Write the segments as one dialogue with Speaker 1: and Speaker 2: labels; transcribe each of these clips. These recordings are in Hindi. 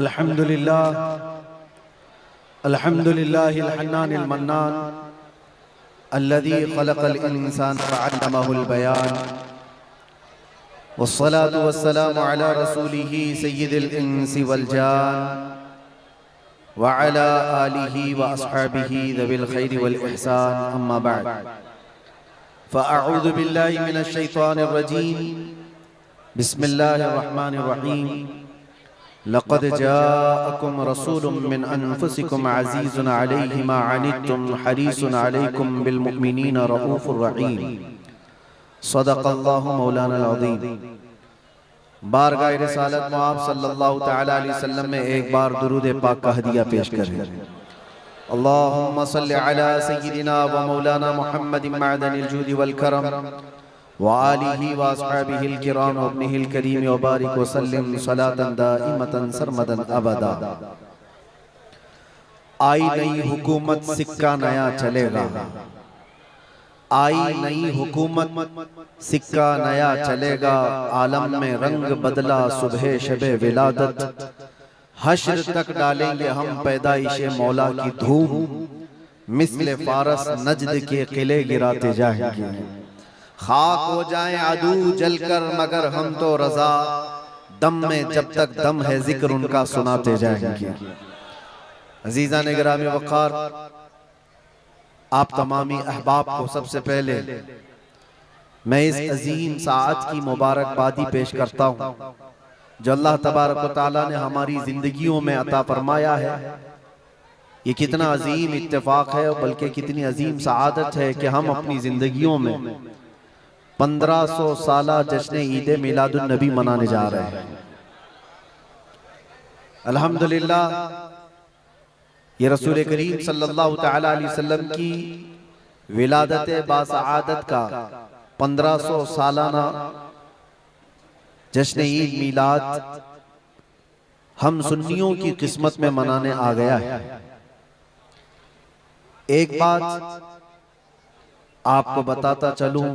Speaker 1: अल्हम्दुलिल्लाह अल्हम्दुलिल्लाहिल हन्नानिल मन्नान अल्लज़ी खलक़ल इंसान वअल्लमहुल बयान वस्सलातु वस्सलामु अला रसूलिही सय्यिदिल इंसी वल जान व अला आलिही व अस्हाबिही ज़विल खैरि वल इहसान अम्मा बअद फ़अऊज़ु बिल्लाहि मिनश शैतानिर रजीम बिस्मिल्लाहिर रहमानिर रहीम लक़द जाअकुम रसूलुम मिन अनफुसिकुम अज़ीज़ुन अलैहि मा अनित्तुम हरीसुन अलैकुम बिल मुमिनीना रऊफ़ुर रहीम सदक़ल्लाहु मौलाना अज़ीम। बारगाह रिसालत मुआब सल्लल्लाहु तआला अलैहि वसल्लम में एक बार दुरूद पाक का हदिया पेश करें। अल्लाहुम्मा सल्लि अला सय्यिदिना व मौलाना मुहम्मदिन मअदनिल जूदि वल करम व आलिही व अस्हाबिहिल किराम व इब्निहिल करीम व बारिक व सल्लिम सलातन दाइमतन सरमदन अबदा। आई नई हुकूमत सिक्का नया चलेगा, आई नई हुकूमत सिक्का नया चलेगा, आलम में रंग बदला सुबह शबे विलादत, हश्र तक डालेंगे हम पैदाइशे मौला की धूम, मिस्ले फारस नजद के किले गिराते जाएंगे, खाक हो जाएं अदू जलकर मगर हम तो रजा, दम में जब तक दम है जिक्र उनका सुनाते जाएंगे। अजीज़ान गिरामी वक़ार, आप तमामी अहबाब को सबसे पहले मैं इस अजीम साअत की मुबारकबादी पेश करता हूँ जो अल्लाह तबारक व तआला ने हमारी जिंदगियों में अता फरमाया है। ये कितना अजीम इत्तेफाक है, बल्कि कितनी अजीम सआदत है कि हम अपनी जिंदगियों में 1500 साला जश्न ईद मिलादुन नबी मनाने जा रहे हैं। अल्हम्दुलिल्लाह, ये रसूल करीम सल्लल्लाहु तआला अलैहि वसल्लम की विलादत बासआदत का 1500 सालाना जश्न ईद मिलाद हम सुन्नियों की किस्मत में मनाने आ गया है। एक बात आपको बताता चलूं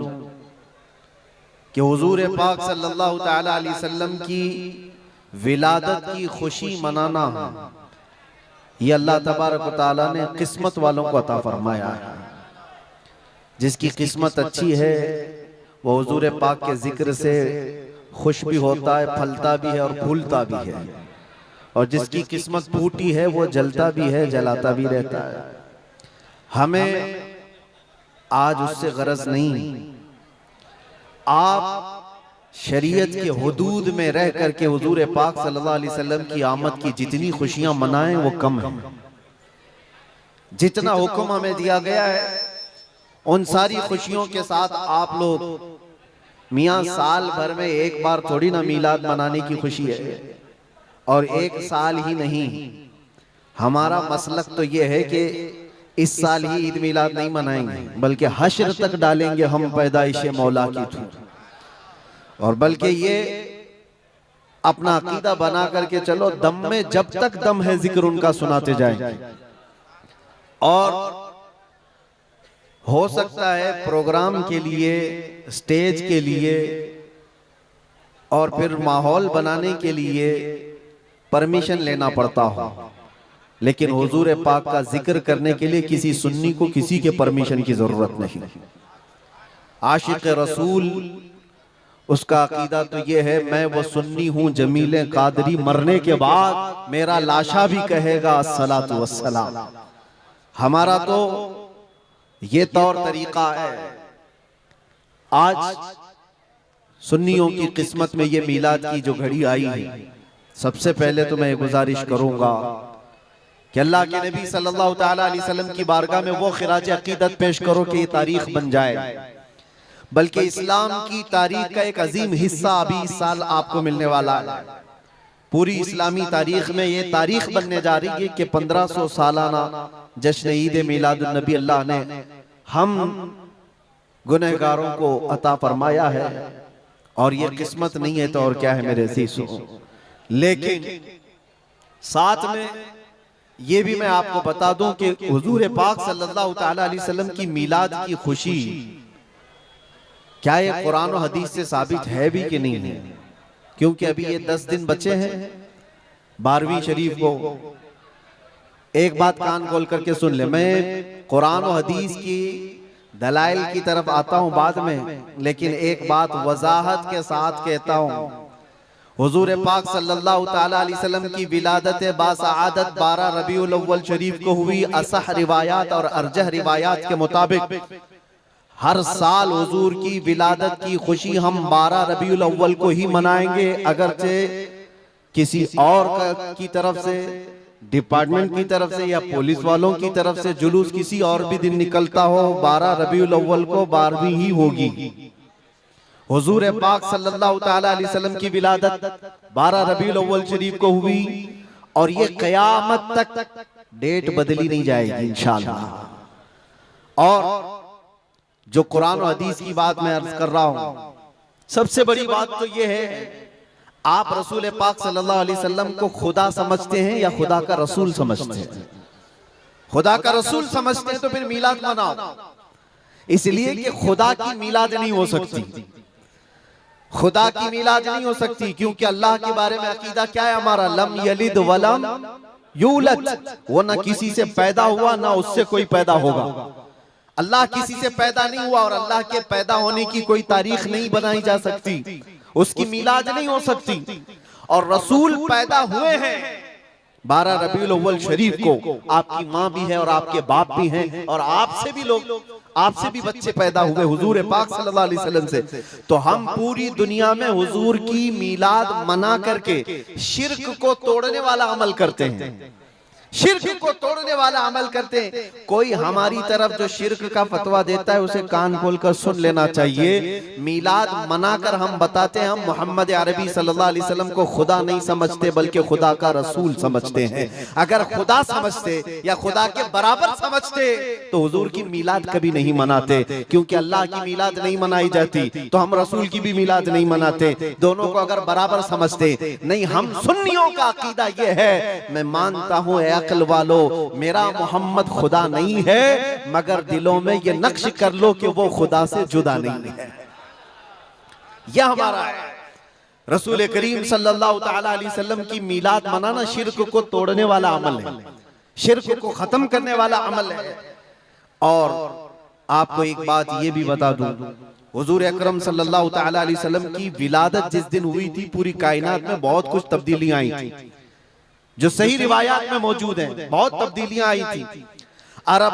Speaker 1: कि हुजूर पाक सल्लल्लाहु तआला अलैहि वसल्लम की विलादत की खुशी मनाना ये अल्लाह तबारक व तआला ने किस्मत वालों को अता फरमाया है। जिसकी किस्मत अच्छी है वो हुजूर पाक के जिक्र से खुश भी होता है, फलता भी है और फूलता भी है, और जिसकी किस्मत फूटी है वो जलता भी है, जलाता भी रहता है। हमें आज उससे गरज नहीं। आप शरीयत के हुदूद में रह करके हुजूर पाक सल्लल्लाहु अलैहि वसल्लम की आमद की जितनी खुशियां मनाएं वो कम है। जितना हुक्म हमें दिया गया है उन सारी खुशियों के साथ आप लोग मियां साल भर में एक बार थोड़ी ना मीलाद मनाने की खुशी है, और एक साल ही नहीं। हमारा मसलक तो ये है कि इस साल ही ईद मिलाद नहीं मनाएंगे, बल्कि हश्र तक डालेंगे हम पैदाइशे मौला की धूम, और बल्कि ये अपना अकीदा बना करके चलो, दम में जब तक दम है जिक्र उनका सुनाते जाएंगे। और हो सकता है प्रोग्राम के लिए, स्टेज के लिए और फिर माहौल बनाने के लिए परमिशन लेना पड़ता हो, लेकिन हुजूर पाक का जिक्र करने के लिए किसी सुन्नी को किसी के परमिशन की जरूरत नहीं। आशिक रसूल, उसका अकीदा तो ये है, मैं वो सुन्नी हूं जमीले कादरी, मरने के बाद मेरा लाशा भी कहेगा अस्सलातु वस्सलाम। हमारा तो ये तौर तरीका है। आज सुन्नियों की किस्मत में ये मीलाद की जो घड़ी आई है, सबसे पहले तो मैं गुजारिश करूंगा कि अल्लाह के नबी सल्लल्लाहु तआला अलैहि वसल्लम की बारगाह में वो खिराज अकीदत पेश करो कि ये तारीख बन जाए। बल्कि इस्लाम की तारीख का एक अजीम हिस्सा अभी इस साल आपको मिलने वाला है। पूरी इस्लामी तारीख में ये तारीख बनने जा रही है कि 1500 सालाना जश्न ईद मिलादुन नबी अल्लाह ने हम गुनहगारों को अता फरमाया है, और ये किस्मत नहीं है तो और क्या है मेरे अज़ीज़ों। लेकिन साथ में ये भी मैं आपको बता दूं कि हुजूर पाक सल्लल्लाहु तआला अलैहि वसल्लम की मिलाद की खुशी क्या ये कुरान और हदीस से साबित है भी कि नहीं है, क्योंकि अभी ये 10 दिन बचे हैं। 12वीं शरीफ को एक बात कान खोल करके सुन ले। मैं कुरान और हदीस की दलाइल की तरफ आता हूं बाद में, लेकिन एक बात वजाहत के साथ कहता हूं। हुजूर पाक सल्लल्लाहु ताला अलैहि वसल्लम की विलादत बासआदत 12 रबीउल अव्वल शरीफ को हुई। असह रिवायात और अरजह रिवायात के मुताबिक हर साल हुजूर की विलादत की खुशी हम 12 रबीउल अव्वल को ही मनाएंगे, अगरचे किसी और की तरफ से, डिपार्टमेंट की तरफ से या पुलिस वालों की तरफ से जुलूस किसी और भी दिन निकलता हो, 12 रबीउल अव्वल को 12वीं ही होगी। हुजूर पाक सल्लल्लाहु ताला अलैहि वसल्लम की विलादत 12 रबीउल अव्वल शरीफ को हुई और ये कयामत तक डेट बदली नहीं जाएगी इंशाअल्लाह। और जो कुरान और हदीस की बात मैं अर्ज कर रहा हूं, सबसे बड़ी बात तो ये है, आप रसूल पाक सल्लल्लाहु अलैहि वसल्लम को खुदा समझते हैं या खुदा का रसूल समझते हैं? खुदा का रसूल समझते हैं तो फिर मीलाद मनाओ, इसलिए कि खुदा की मीलाद नहीं हो सकती। खुदा की मीलाद नहीं हो सकती क्योंकि अल्लाह के बारे में अकीदा क्या है हमारा? लम यलिद वलम यूलद, वो ना किसी से पैदा हुआ ना उससे कोई पैदा होगा। अल्लाह किसी से पैदा नहीं हुआ और अल्लाह के पैदा होने की कोई तारीख नहीं बनाई जा सकती, उसकी मीलाद नहीं हो सकती। और रसूल पैदा हुए हैं 12 रबीउल अव्वल शरीफ को। आपकी माँ भी है और आपके बाप भी हैं और आपसे भी लोग, आपसे भी बच्चे पैदा हुए हुजूर पाक सल्लल्लाहु अलैहि वसल्लम से। तो हम पूरी दुनिया में हुजूर की मीलाद मना करके शिर्क को तोड़ने वाला अमल करते हैं, शिर्क को तोड़ने वाला अमल करते हैं। कोई हमारी तरफ जो शिर्क का फतवा देता है उसे कान खोलकर सुन लेना चाहिए। मीलाद मनाकर हम बताते हैं हम मोहम्मद अरबी सल्लल्लाहु अलैहि वसल्लम को खुदा नहीं समझते बल्कि खुदा का रसूल समझते हैं। अगर खुदा समझते या खुदा के बराबर समझते तो हुजूर की मीलाद कभी नहीं मनाते, क्योंकि अल्लाह की मीलाद नहीं मनाई जाती तो हम रसूल की भी मीलाद नहीं मनाते। दोनों को अगर बराबर समझते नहीं, हम सुन्नियों का अकीदा ये है, मैं मानता हूँ अक्ल वालो मेरा मोहम्मद खुदा नहीं है, मगर दिलों में ये नक्श कर लो कि वो खुदा से जुदा नहीं है। यह हमारा है। रसूल करीम सल्लल्लाहु ताला अलैहि वसल्लम की मीलाद मनाना शिर्क को तोड़ने वाला अमल है, शिर्क को खत्म करने वाला अमल है। और आपको एक बात ये भी बता दूं, हुजूर अकरम सल्लल्लाहु ताला अलैहि वसल्लम की विलादत जिस दिन हुई थी पूरी कायनात में बहुत कुछ तब्दीलियां आई थी, जो सही रिवायात में मौजूद हैं। बहुत तब्दीलियां आई थी। अरब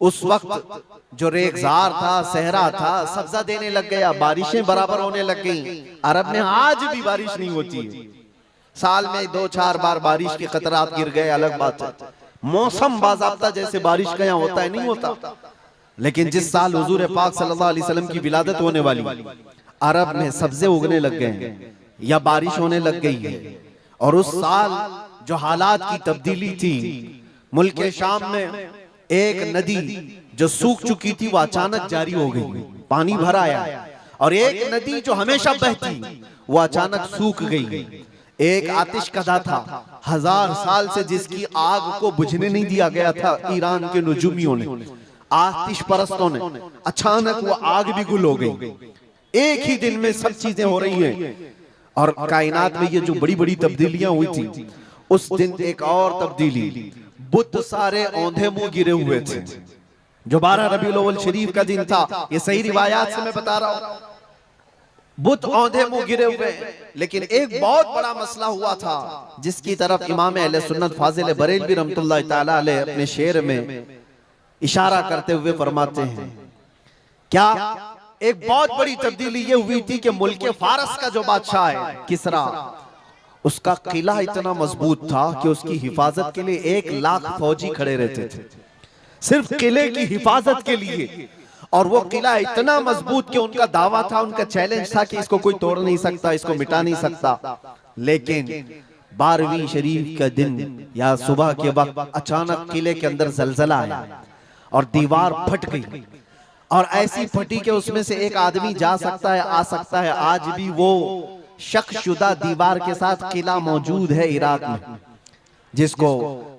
Speaker 1: उस वक्त जो रेगजार था, सहरा था, सब्जा देने लग गया, बारिशें बराबर होने लग गई। अरब में आज भी बारिश नहीं होती है, साल में 2-4 बार बारिश के कतरात गिर गए, अलग बात है। मौसम बाज़ाब्ता जैसे बारिश का यहाँ होता है नहीं होता। लेकिन जिस साल हुजूर पाक सल्लल्लाहु अलैहि वसल्लम की विलादत होने वाली, अरब में सब्जे उगने लग गए या बारिश होने लग गई है। और उस साल जो हालात की तब्दीली थी, मुल्क शाम में एक नदी जो सूख चुकी थी वो अचानक जारी हो गई, पानी भर आया। और एक नदी जो हमेशा बहती वो अचानक सूख गई। एक आतिश कदा था 1000 साल से जिसकी आग को बुझने नहीं दिया गया था ईरान के नुजूमियों ने, आतिश परस्तों ने, अचानक वो आग भी गुल हो गई। एक ही दिन में सब चीजें हो रही हैं। और कायनात में ये जो बड़ी बड़ी तब्दीलियां हुई थी, उस दिन एक और तब्दीली, बुत सारे औंधे मुंह गिरे हुए थे, जो 12 रबीउल अव्वल शरीफ का दिन था। ये सही रिवायात से मैं बता रहा हूं, बुत औंधे मुंह गिरे हुए। लेकिन एक बहुत बड़ा मसला हुआ था जिसकी तरफ इमाम अहले सुन्नत फाजिल बरेलवी रहमतुल्लाह ताला अलैह अपने शेर में इशारा करते हुए फरमाते हैं, क्या एक बहुत बड़ी तब्दीली ये हुई थी कि मुल्क फारस का जो बादशाह है किसरा, उसका किला इतना मजबूत था कि उसकी हिफाजत के लिए 1 लाख फौजी खड़े रहते थे, सिर्फ किले की हिफाजत के लिए। और वो किला इतना मजबूत कि उनका दावा था, उनका चैलेंज था कि इसको कोई तोड़ नहीं सकता, इसको मिटा नहीं सकता। लेकिन 12वीं शरीफ का दिन या सुबह के वक्त अचानक किले के अंदर जलजला आया और दीवार फट गई। और ऐसी फटी कि उसमें से एक आदमी जा सकता है, आ सकता है। आज भी वो शकशुदा दीवार के साथ किला मौजूद है इराक में, जिसको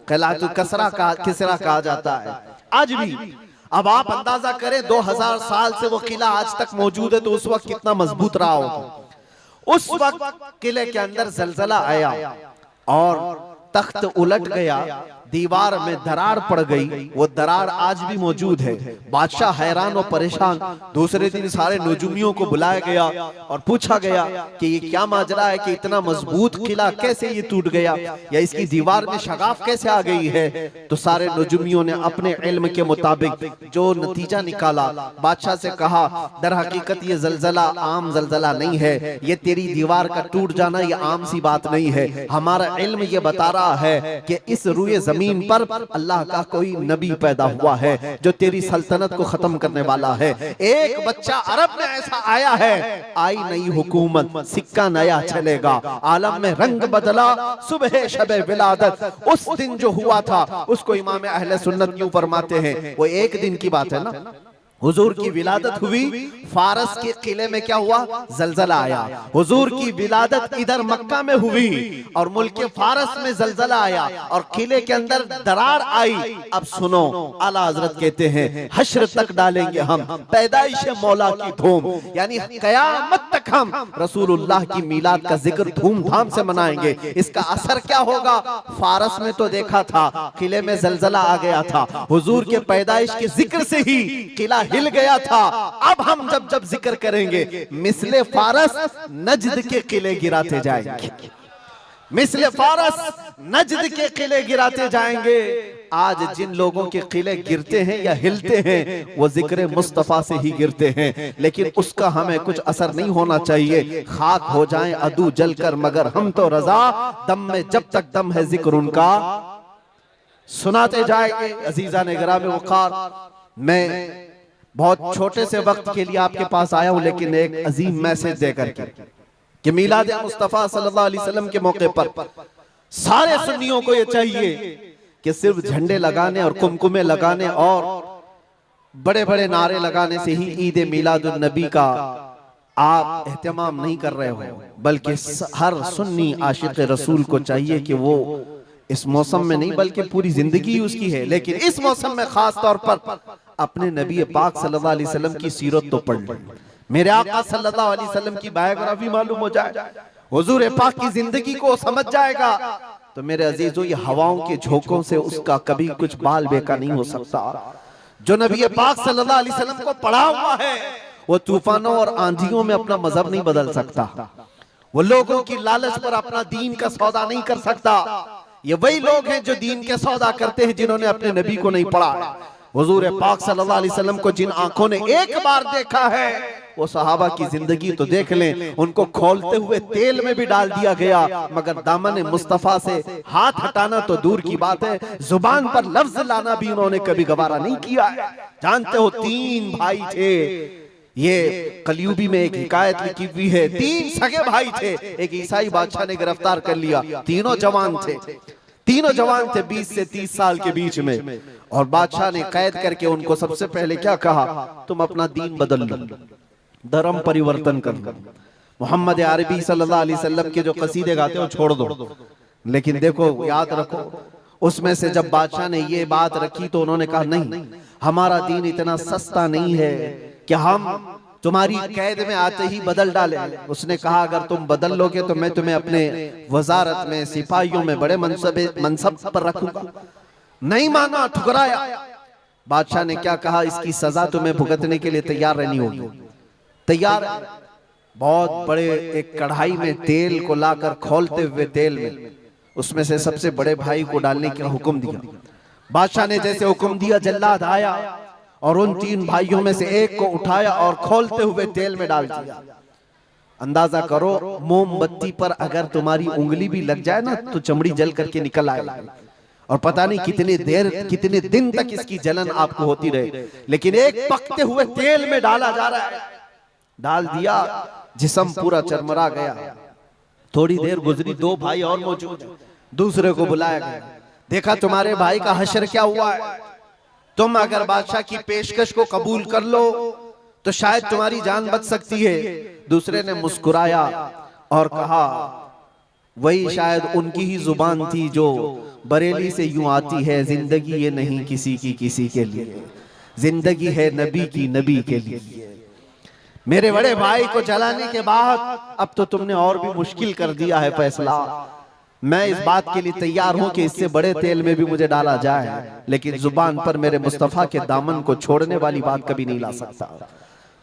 Speaker 1: किलातुल किसरा कहा जाता है आज भी। अब आप अंदाजा करें 2000 साल से वो किला आज तक मौजूद है, तो उस वक्त कितना मजबूत रहा होगा। उस वक्त किले के अंदर जलजला आया और तख्त उलट गया, दीवार में दरार पड़ गई, वो दरार आज भी मौजूद है। बादशाह हैरान और परेशान। दूसरे दिन सारे नजूमियों को बुलाया गया और पूछा गया कि ये क्या माजरा है कि इतना मजबूत किला कैसे ये टूट गया, या इसकी दीवार में शगाफ कैसे आ गई है। तो सारे नजूमियों ने अपने इल्म के मुताबिक जो नतीजा निकाला, बादशाह से कहा दर हकीकत ये जलजला आम जलजला नहीं है, ये तेरी दीवार का टूट जाना ये आम सी बात नहीं है। हमारा इल्म ये बता रहा है कि इस रुए जमीन पर अल्लाह का कोई नबी पैदा हुआ है जो तेरी सल्तनत को खत्म करने वाला है। एक बच्चा अरब में ऐसा आया है, आई नई हुकूमत, सिक्का नया चलेगा, आलम में रंग बदला, सुबह शबे विलादत। उस दिन जो हुआ था उसको इमाम अहले सुन्नत क्यों फरमाते हैं, वो एक दिन की बात है ना। हुजूर की विलादत हुई, फारस के किले में क्या हुआ, जलजला आया। हुजूर की विलादत इधर मक्का में हुई और मुल्क फारस में जलजला आया और किले के अंदर दरार आई। अब सुनो, आला हजरत कहते हैं हश्र तक डालेंगे हम पैदाइश मौला की धूम, यानी कयामत तक हम रसूलुल्लाह की मिलाद का जिक्र धूमधाम से मनाएंगे। इसका असर क्या होगा, फारस में तो देखा था किले में जलजला आ गया था, हुजूर के पैदाइश के जिक्र से ही किला हिल गया था। अब हम जब जब जिक्र करेंगे मिसले फारस नजद के किले गिराते जाएंगे, मिसले फारस नजद के किले गिराते जाएंगे। आज जिन लोगों के किले गिरते हैं या हिलते हैं वो जिक्र मुस्तफा से ही गिरते हैं, लेकिन उसका हमें कुछ असर नहीं होना चाहिए। खाक हो जाएं अदू जलकर मगर हम तो रजा, दम में जब तक दम है जिक्र उनका सुनाते जाएंगे। अजीजा ने गिरामे वक़ार, मैं बहुत छोटे से वक्त के लिए आपके पास आया हूं, लेकिन एक अजीम मैसेज देकर के कि मिलाद मुस्तफा सल्लल्लाहु अलैहि वसल्लम के मौके पर सारे सुन्नियों को यह चाहिए कि सिर्फ झंडे लगाने और कुमकुमे लगाने और बड़े बड़े नारे लगाने से ही ईद मिलादुन नबी का आप एहतमाम नहीं कर रहे हो, बल्कि हर सुन्नी आशिक रसूल को चाहिए कि वो इस मौसम में नहीं बल्कि पूरी जिंदगी उसकी है, लेकिन इस मौसम में खास तौर पर अपने नबी पाक सल्लल्लाहु अलैहि वसल्लम की सीरत तो पढ़ ले, मेरे आका सल्लल्लाहु अलैहि वसल्लम की बायोग्राफी मालूम हो जाए, हुजूर पाक की जिंदगी को समझ जाएगा। तो मेरे अजीजों, ये हवाओं के झोंकों से उसका कभी कुछ बाल बेका नहीं हो सकता। जो नबी पाक सल्लल्लाहु अलैहि वसल्लम को पढ़ा हुआ है वो तूफानों और आंधियों में अपना मजहब नहीं बदल सकता, वो लोगों की लालच पर अपना दीन का सौदा नहीं कर सकता। ये वही लोग हैं जो दीन के सौदा करते हैं जिन्होंने अपने नबी को नहीं पढ़ा। हुजूर पाक सल्लल्लाहु अलैहि वसल्लम को जिन आंखों ने एक बार देखा है वो सहाबा की जिंदगी तो देख लें, उनको खोलते हुए तेल में भी डाल दिया गया, मगर दामन मुस्तफा से हाथ हटाना तो दूर की बात है, जुबान पर लफ्ज लाना भी उन्होंने कभी गवारा नहीं किया। जानते हो, 3 भाई थे, ये कलयुगी में एक हिकायत लिखी हुई है, 3 सगे भाई थे, एक ईसाई बादशाह ने गिरफ्तार कर लिया। तीनों जवान थे, 20 से 30 साल के बीच में, और बादशाह ने कैद करके उनको सबसे पहले क्या कहा, तुम अपना दीन बदल लो, धर्म परिवर्तन कर लो, मोहम्मद अरबी सल्लल्लाहु अलैहि वसल्लम के जो कसीदे गाते हो छोड़ दो। लेकिन देखो, याद रखो, उसमें से जब बादशाह ने ये बात रखी तो उन्होंने कहा नहीं, हमारा दीन इतना सस्ता नहीं है कि हम तुम्हारी कैद में आते ही बदल डाले। उसने कहा अगर तुम बदल लोगे तो मैं तुम्हें अपने वजारत में सिपाहियों में बड़े मनसब पर रखूंगा। नहीं माना, ठुकराया। बादशाह ने क्या कहा, इसकी सजा तुम्हें भुगतने के लिए तैयार रहनी होगी। तैयार। बहुत बड़े एक कढ़ाई में तेल को लाकर खोलते हुए तेल में उसमें से सबसे बड़े भाई को डालने का हुक्म दिया। बादशाह ने जैसे हुक्म दिया, जल्लाद आया और उन 3 भाइयों में से एक को उठाया और खोलते हुए तेल में डाल दिया। अंदाजा करो, मोमबत्ती पर अगर तुम्हारी उंगली भी लग जाए ना तो चमड़ी जल करके निकल आएगा, और पता नहीं कितने दिन तक इसकी जलन आपको होती रहे। लेकिन एक पकते हुए तेल में डाला जा रहा है, डाल दिया, जिस्म पूरा चरमरा गया। थोड़ी देर गुजरी, 2 भाई और मौजूद, दूसरे को बुलाया गया, देखा तुम्हारे भाई का हश्र क्या हुआ है, तुम अगर बादशाह की पेशकश को कबूल कर लो तो शायद तुम्हारी जान बच सकती है। दूसरे ने मुस्कुराया और कहा, वही शायद उनकी ही जुबान थी जो बरेली से यूं आती है, जिंदगी ये नहीं किसी की किसी के लिए, जिंदगी है नबी की नबी के लिए। मेरे बड़े भाई को जलाने के बाद अब तो तुमने और भी मुश्किल कर दिया है फैसला। मैं इस बात के लिए तैयार हूं कि इससे बड़े तेल में भी मुझे डाला जाए, लेकिन जुबान पर मेरे मुस्तफा के दामन को छोड़ने वाली बात कभी नहीं ला सकता।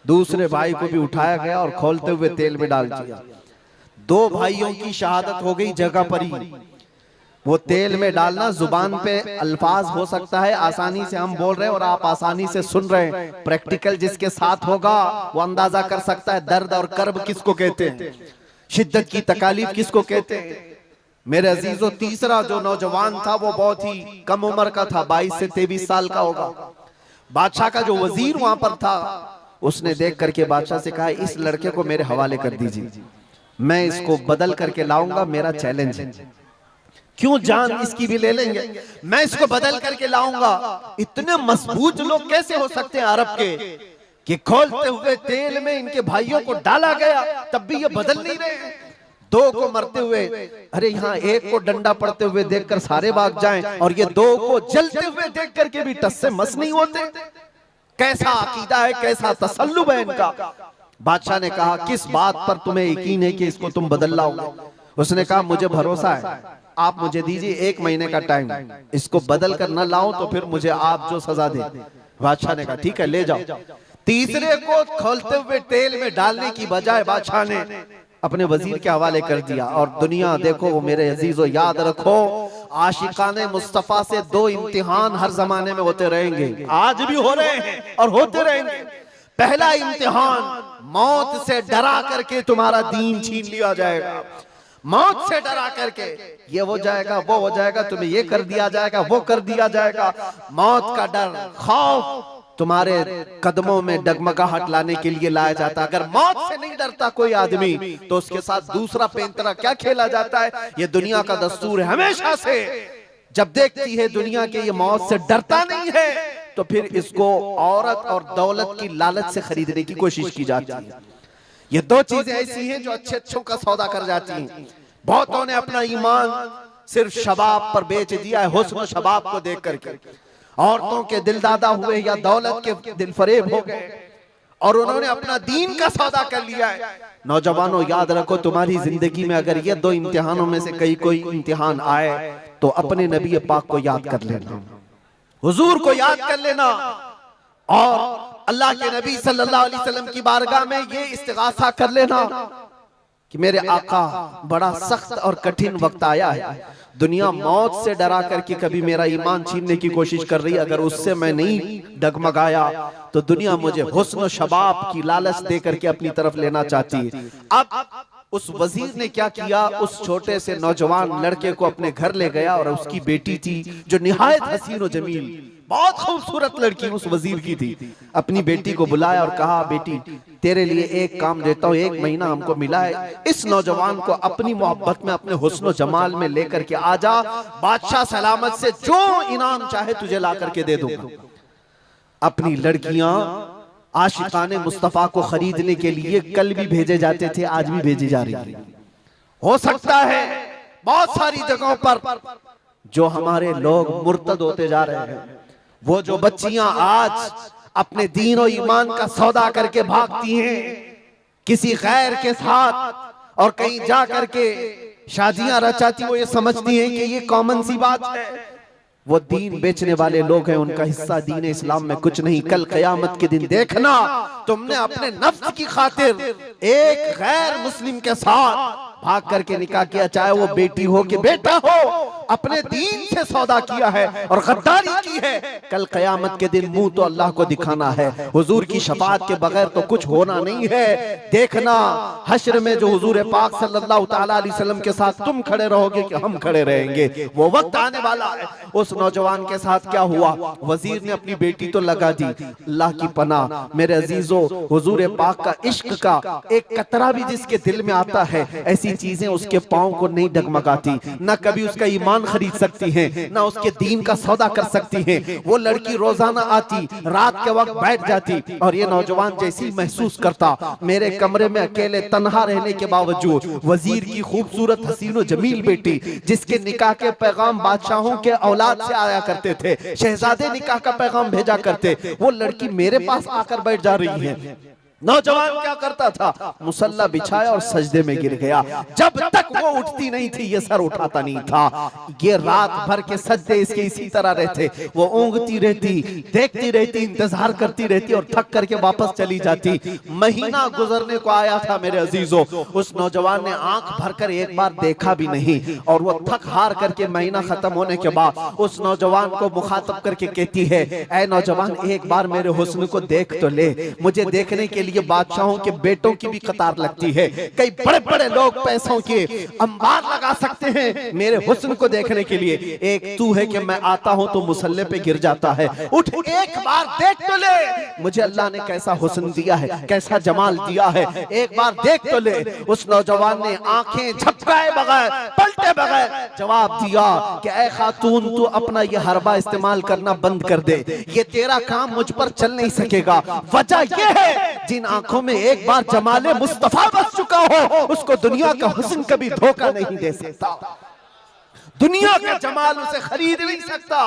Speaker 1: दूसरे भाई को भी उठाया गया और खोलते हुए तेल में डाल दिया। दो भाइयों की शहादत हो गई जगह पर ही। वो तेल में डालना जुबान पे अल्फाज हो सकता है, आसानी से हम बोल रहे हैं और आप आसानी से सुन रहे हैं। प्रैक्टिकल जिसके साथ होगा वो अंदाजा कर सकता है दर्द और कर्ब किसको कहते हैं, शिद्दत की तकालीफ किसको कहते हैं। मेरे अजीजों, तीसरा जो नौजवान था वो बहुत ही कम उम्र का था, 22 से 23 साल का होगा। बादशाह का जो वजीर वहां पर था उसने देख करके बादशाह से कहा, इस लड़के को मेरे हवाले कर दीजिए, मैं इसको बदल करके लाऊंगा, मेरा चैलेंज है। क्यों, जान इसकी भी ले लेंगे, मैं इसको बदल करके लाऊंगा। इतने मजबूत लोग कैसे हो सकते हैं अरब के कि खोलते हुए तेल में इनके भाइयों को डाला गया तब भी ये बदल नहीं रहे। दो को मरते हुए, अरे यहाँ एक को डंडा पड़ते हुए देखकर सारे भाग जाएं और ये दो को जलते हुए देख करके भी टस से मस नहीं होते। कैसा अकीदा है, कैसा तसल्लुब है इनका। बादशाह ने कहा, किस बात पर तुम्हें यकीन है कि इसको तुम बदल लाओगे? उसने कहा, मुझे भरोसा है, आप मुझे दीजिए 1 महीने का टाइम, इसको बदल कर न लाओ तो फिर मुझे आप जो सजा दे। बादशाह ने कहा, ठीक है ले जाओ। तीसरे को खोलते हुए तेल में डालने की बजाय बादशाह ने अपने वजीर के हवाले कर दिया। और दुनिया देखो मेरे अजीजों, याद रखो, आशिकाने मुस्तफा से 2 इम्तिहान हर जमाने में होते रहेंगे, आज भी हो रहे हैं और होते रहेंगे। पहला इम्तिहान, मौत से डरा करके तुम्हारा दीन छीन लिया जाएगा। मौत से डरा करके ये हो जाएगा, वो हो जाएगा, तुम्हें ये कर दिया जाएगा, वो कर दिया जाएगा। मौत का डर, खौफ तुम्हारे कदमों में डगमगाहट लाने के लिए लाया जाता है। अगर मौत से नहीं डरता कोई आदमी तो उसके साथ दूसरा पेंतरा क्या खेला जाता है। ये दुनिया का दस्तूर है, हमेशा से जब देखती है दुनिया के ये मौत से डरता नहीं है तो फिर इसको औरत और दौलत की लालच से खरीदने की कोशिश की जाती है। ये 2 चीजें ऐसी हैं जो अच्छे अच्छों का सौदा कर जाती हैं। बहुतों ने अपना ईमान सिर्फ शबाब पर बेच दिया है, हुस्न शबाब को देख करके। औरतों के दिल दादा हुए या दौलत के दिल फरेब हो गए और उन्होंने अपना दीन का सौदा कर लिया है। नौजवानों, याद रखो, तुम्हारी जिंदगी में अगर ये 2 इम्तिहानों में से कोई इम्तिहान आए तो अपने नबी पाक को याद कर लेना, हुजूर को याद कर लेना और अल्लाह के नबी सल्लल्लाहु अलैहि वसल्लम की बारगाह में ये इस्तिगासा कर लेना कि मेरे आका, बड़ा सख्त और कठिन वक्त आया है। दुनिया मौत से डरा करके कभी मेरा ईमान छीनने की कोशिश कर रही है, अगर उससे मैं नहीं डगमगाया तो दुनिया मुझे हुस्न शबाब की लालच दे करके अपनी तरफ लेना चाहती है। अब उस वजीर ने क्या किया, उस छोटे से नौजवान लड़के को अपने घर ले गया और उसकी बेटी थी जो निहायत हसीन और जमील, बहुत खूबसूरत लड़की उस वजीर की थी। अपनी बेटी को बुलाया और कहा, बेटी तेरे लिए एक काम देता हूँ, 1 महीना हमको मिला है, इस नौजवान को अपनी मोहब्बत में, अपने हुस्न जमाल में लेकर के आजा, बादशाह सलामत से जो इनाम चाहे तुझे ला करके दे दूंगा। अपनी लड़कियां आशिकाने मुस्तफा को खरीदने के लिए कल भी भेजे जाते थे, आज भी भेजी जा रही है। हो सकता है बहुत सारी जगहों पर जो हमारे लोग मुर्तद होते जा रहे हैं, वो जो बच्चियां आज अपने दीन और ईमान का सौदा करके भागती हैं किसी गैर के साथ और कहीं जा करके शादियां रचाती, वो ये समझती हैं कि ये कॉमन सी बात है। वो दीन बेचने वाले लोग हैं, उनका हिस्सा दीन इस्लाम में कुछ नहीं। कल कयामत के दिन देखना, तुमने अपने नफ्स की खातिर एक गैर मुस्लिम के साथ भाग करके निकाह किया, चाहे वो बेटी हो कि बेटा हो, अपने दीन से सौदा किया है और गद्दारी की है। कल कयामत के दिन मुंह तो अल्लाह को दिखाना है, हुजूर की शफाअत के बगैर तो कुछ होना नहीं है। देखना हश्र में जो हुजूर पाक सल्लल्लाहु ताला अलैहि वसल्लम के साथ तुम खड़े रहोगे कि हम खड़े रहेंगे, वो वक्त आने वाला है। उस नौजवान के साथ क्या हुआ, वजीर ने अपनी बेटी तो लगा दी, अल्लाह की पनाह मेरे अजीजों, हुजूर पाक का इश्क का एक कतरा भी जिसके दिल में आता है, ऐसी चीजें उसके पांव को नहीं डगमगाती, ना कभी उसका ईमान खरीद सकती हैं, ना उसके दीन का सौदा कर सकती हैं। वो लड़की रोजाना आती, रात के वक्त बैठ जाती और ये नौजवान जैसी महसूस करता, मेरे कमरे में अकेले तन्हा रहने के बावजूद वजीर की खूबसूरत हसीनो जमील बेटी, जिसके निकाह के पैगाम बादशाहों के औलाद से आया करते थे, शहजादे निकाह का पैगाम भेजा करते, वो लड़की मेरे पास आकर बैठ जा रही है। नौजवान क्या करता था, मुसल्ला बिछाया और सजदे में गिर गया। जब तक वो उठती नहीं थी ये सर उठाता नहीं था। ये रात भर के सजदे इसके इसी तरह रहते। वो ऊँगती रहती, देखती रहती, इंतजार करती रहती और थक करके वापस चली जाती। महीना गुजरने को आया था मेरे अजीजों, उस नौजवान ने आंख भरकर एक बार देखा भी नहीं। और वो थक हार करके महीना खत्म होने के बाद उस नौजवान को मुखातब करके कहती है, ऐ नौजवान एक बार मेरे हुस्न को देख तो ले। मुझे देखने के लिए बादशाहों के बेटों की भी कतार लगती है। कई बड़े बड़े लोग पैसों के अंबार लगा सकते हैं मेरे हुस्न को देखने के लिए। एक तू है कि मैं आता हूं तो मुसल्ले पे गिर जाता है। उठ एक बार देख तो ले, मुझे अल्लाह ने कैसा हुस्न दिया है, कैसा जमाल दिया है, एक बार देख तो ले। उस नौजवान ने आंखें झपकाए बगैर, पलटे बगैर जवाब दिया कि ऐ खातून तू अपना ये हरबा इस्तेमाल करना बंद कर दे, ये तेरा काम मुझ पर चल नहीं सकेगा। वजह यह है जिन आंखों में एक बार जमाले मुस्तफा बस चुका हो उसको दुनिया का हुस्न कभी धोखा नहीं दे सकता, दुनिया का जमाल उसे खरीद नहीं सकता।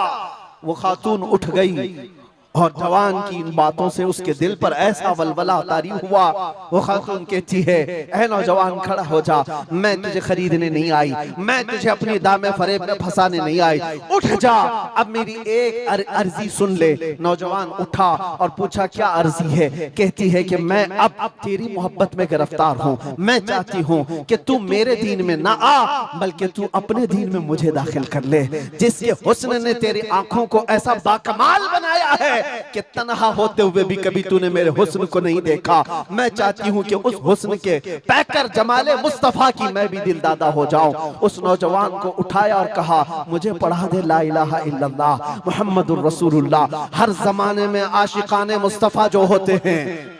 Speaker 1: वो खातून उठ गई और जवान की इन बातों से उसके दिल पर ऐसा वलवला तारी हुआ। वो खातून कहती है, ऐ नौजवान खड़ा हो जा, मैं तुझे खरीदने नहीं आई, मैं तुझे अपनी दामे फरेब में फंसाने नहीं आई, उठ जा, अब मेरी एक अर्जी सुन ले। नौजवान उठा और पूछा क्या अर्जी है। कहती है कि मैं अब तेरी मोहब्बत में गिरफ्तार हूँ, मैं चाहती हूँ कि तू मेरे दीन में ना आ बल्कि तू अपने दीन में मुझे दाखिल कर ले। जिसके हुस्न ने तेरी आंखों को ऐसा बाकमाल बनाया है कि तन्हा होते हुए भी कभी तूने मेरे हुस्न को नहीं देखा। मैं चाहती हूँ कि उस हुस्न के पैकर जमाले मुस्तफा की मैं भी दिलदादा हो जाऊं। उस नौजवान को उठाया और कहा, मुझे पढ़ा दे ला इलाहा इल्लल्लाह मुहम्मदुर रसूलुल्लाह। हर जमाने में आशिकाने मुस्तफा जो होते हैं,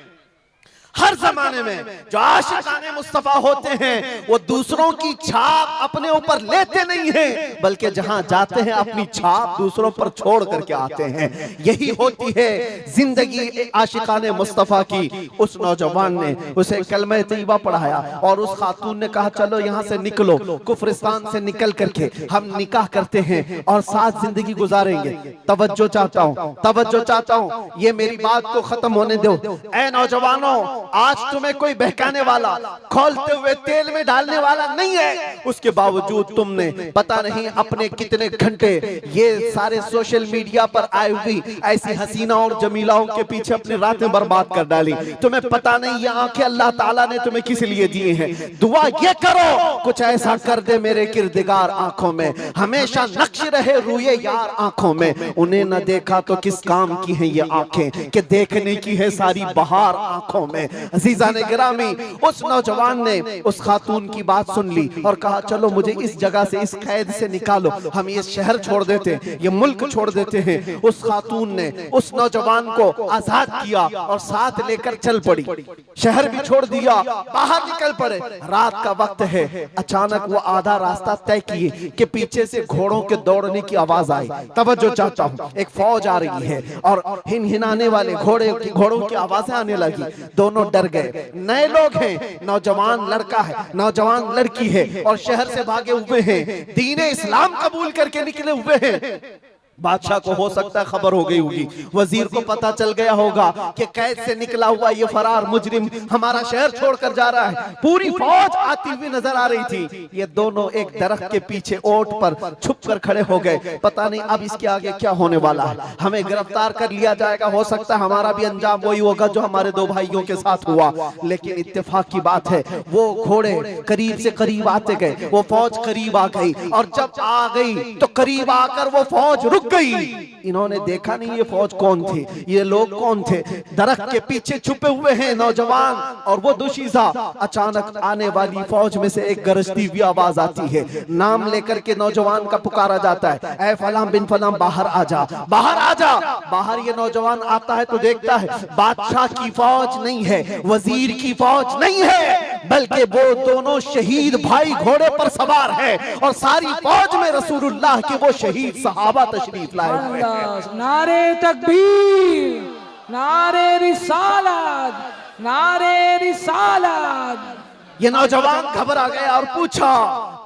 Speaker 1: हर जमाने में जो आशिकाने मुस्तफा होते हैं वो दूसरों की छाप अपने ऊपर लेते नहीं हैं बल्कि जहां जाते हैं अपनी छाप दूसरों पर छोड़ करके आते हैं। यही होती है जिंदगी आशिकाने मुस्तफा की। उस नौजवान ने उसे कलमे तैयबा पढ़ाया और उस खातून ने कहा चलो यहाँ से निकलो, कुफरिस्तान से निकल करके हम निकाह करते हैं और साथ जिंदगी गुजारेंगे। तवज्जो चाहता हूँ, तवज्जो चाहता हूँ, ये मेरी बात को खत्म होने दो। ऐ नौजवानों, आज तुम्हें कोई बहकाने वाला, खोलते हुए तेल में डालने वाला नहीं है, उसके बावजूद तुमने पता नहीं अपने कितने घंटे ये सारे सोशल मीडिया पर आई हुई ऐसी हसीना और जमीलाओं के पीछे अपनी रातें बर्बाद कर डाली। तुम्हें पता नहीं ये आंखें अल्लाह ताला ने तुम्हें किस लिए दिए हैं। दुआ ये करो कुछ ऐसा कर दे मेरे किरदिगार आंखों में, हमेशा नक्श रहे रूए यार आंखों में। उन्हें न देखा तो किस काम की है ये आंखें कि देखने की है सारी बहार आंखों में। अजीजा ने गिरामी, उस नौजवान ने उस खातून की बात सुन ली और कहा चलो मुझे इस जगह से, इस कैद से निकालो, हम ये शहर छोड़ देते हैं, ये मुल्क छोड़ देते हैं। उस खातून ने उस नौजवान को आजाद किया और साथ लेकर चल पड़ी। शहर भी छोड़ दिया, बाहर निकल पड़े। रात का वक्त है, अचानक वो आधा रास्ता तय किए कि पीछे से घोड़ों के दौड़ने की आवाज आई। तवज्जो चाहता हूँ, एक फौज आ रही है और हिनहिनाने वाले घोड़ों की आवाजें आने लगी। दोनों डर गए। नए लोग हैं, नौजवान लड़का है, नौजवान लड़की है और शहर से भागे हुए हैं, दीन इस्लाम कबूल करके निकले हुए हैं। बादशाह को हो सकता है खबर हो गई होगी, वजीर को पता चल गया होगा कि कैद से निकला हुआ ये फरार मुजरिम हमारा शहर छोड़कर जा रहा है। पूरी फौज आती हुई नजर आ रही थी। ये दोनों एक दरख्त के पीछे ओट पर छुप कर खड़े हो गए। पता नहीं अब इसके आगे क्या होने वाला है, हमें गिरफ्तार कर लिया जाएगा, हो सकता है हमारा भी अंजाम वही होगा जो हमारे दो भाइयों के साथ हुआ। लेकिन इत्तेफाक की बात है वो घोड़े करीब से करीब आते गए, वो फौज करीब आ गई और जब आ गई तो करीब आकर वो फौज रुक गई। इन्होंने देखा नहीं ये फौज कौन थी, ये लोग कौन थे। दरख्त के पीछे छुपे हुए हैं नौजवान और वो दुशीजा। अचानक आने वाली फौज में से एक गरजती हुई आवाज आती है, नाम लेकर के नौजवान का पुकारा जाता है, ऐ फलां बिन फलां बाहर आ जा, बाहर आ जा। बाहर ये नौजवान आता है तो देखता है बादशाह की फौज नहीं है, वजीर की फौज नहीं है, बल्कि वो दोनों शहीद भाई घोड़े पर सवार है और सारी फौज में रसूलुल्लाह के वो शहीद सहाबा तशरीफ लाए हुए हैं।
Speaker 2: नारे तकबीर, नारे रिसालत, नारे रिसालत।
Speaker 1: ये नौजवान घबरा गया और पूछा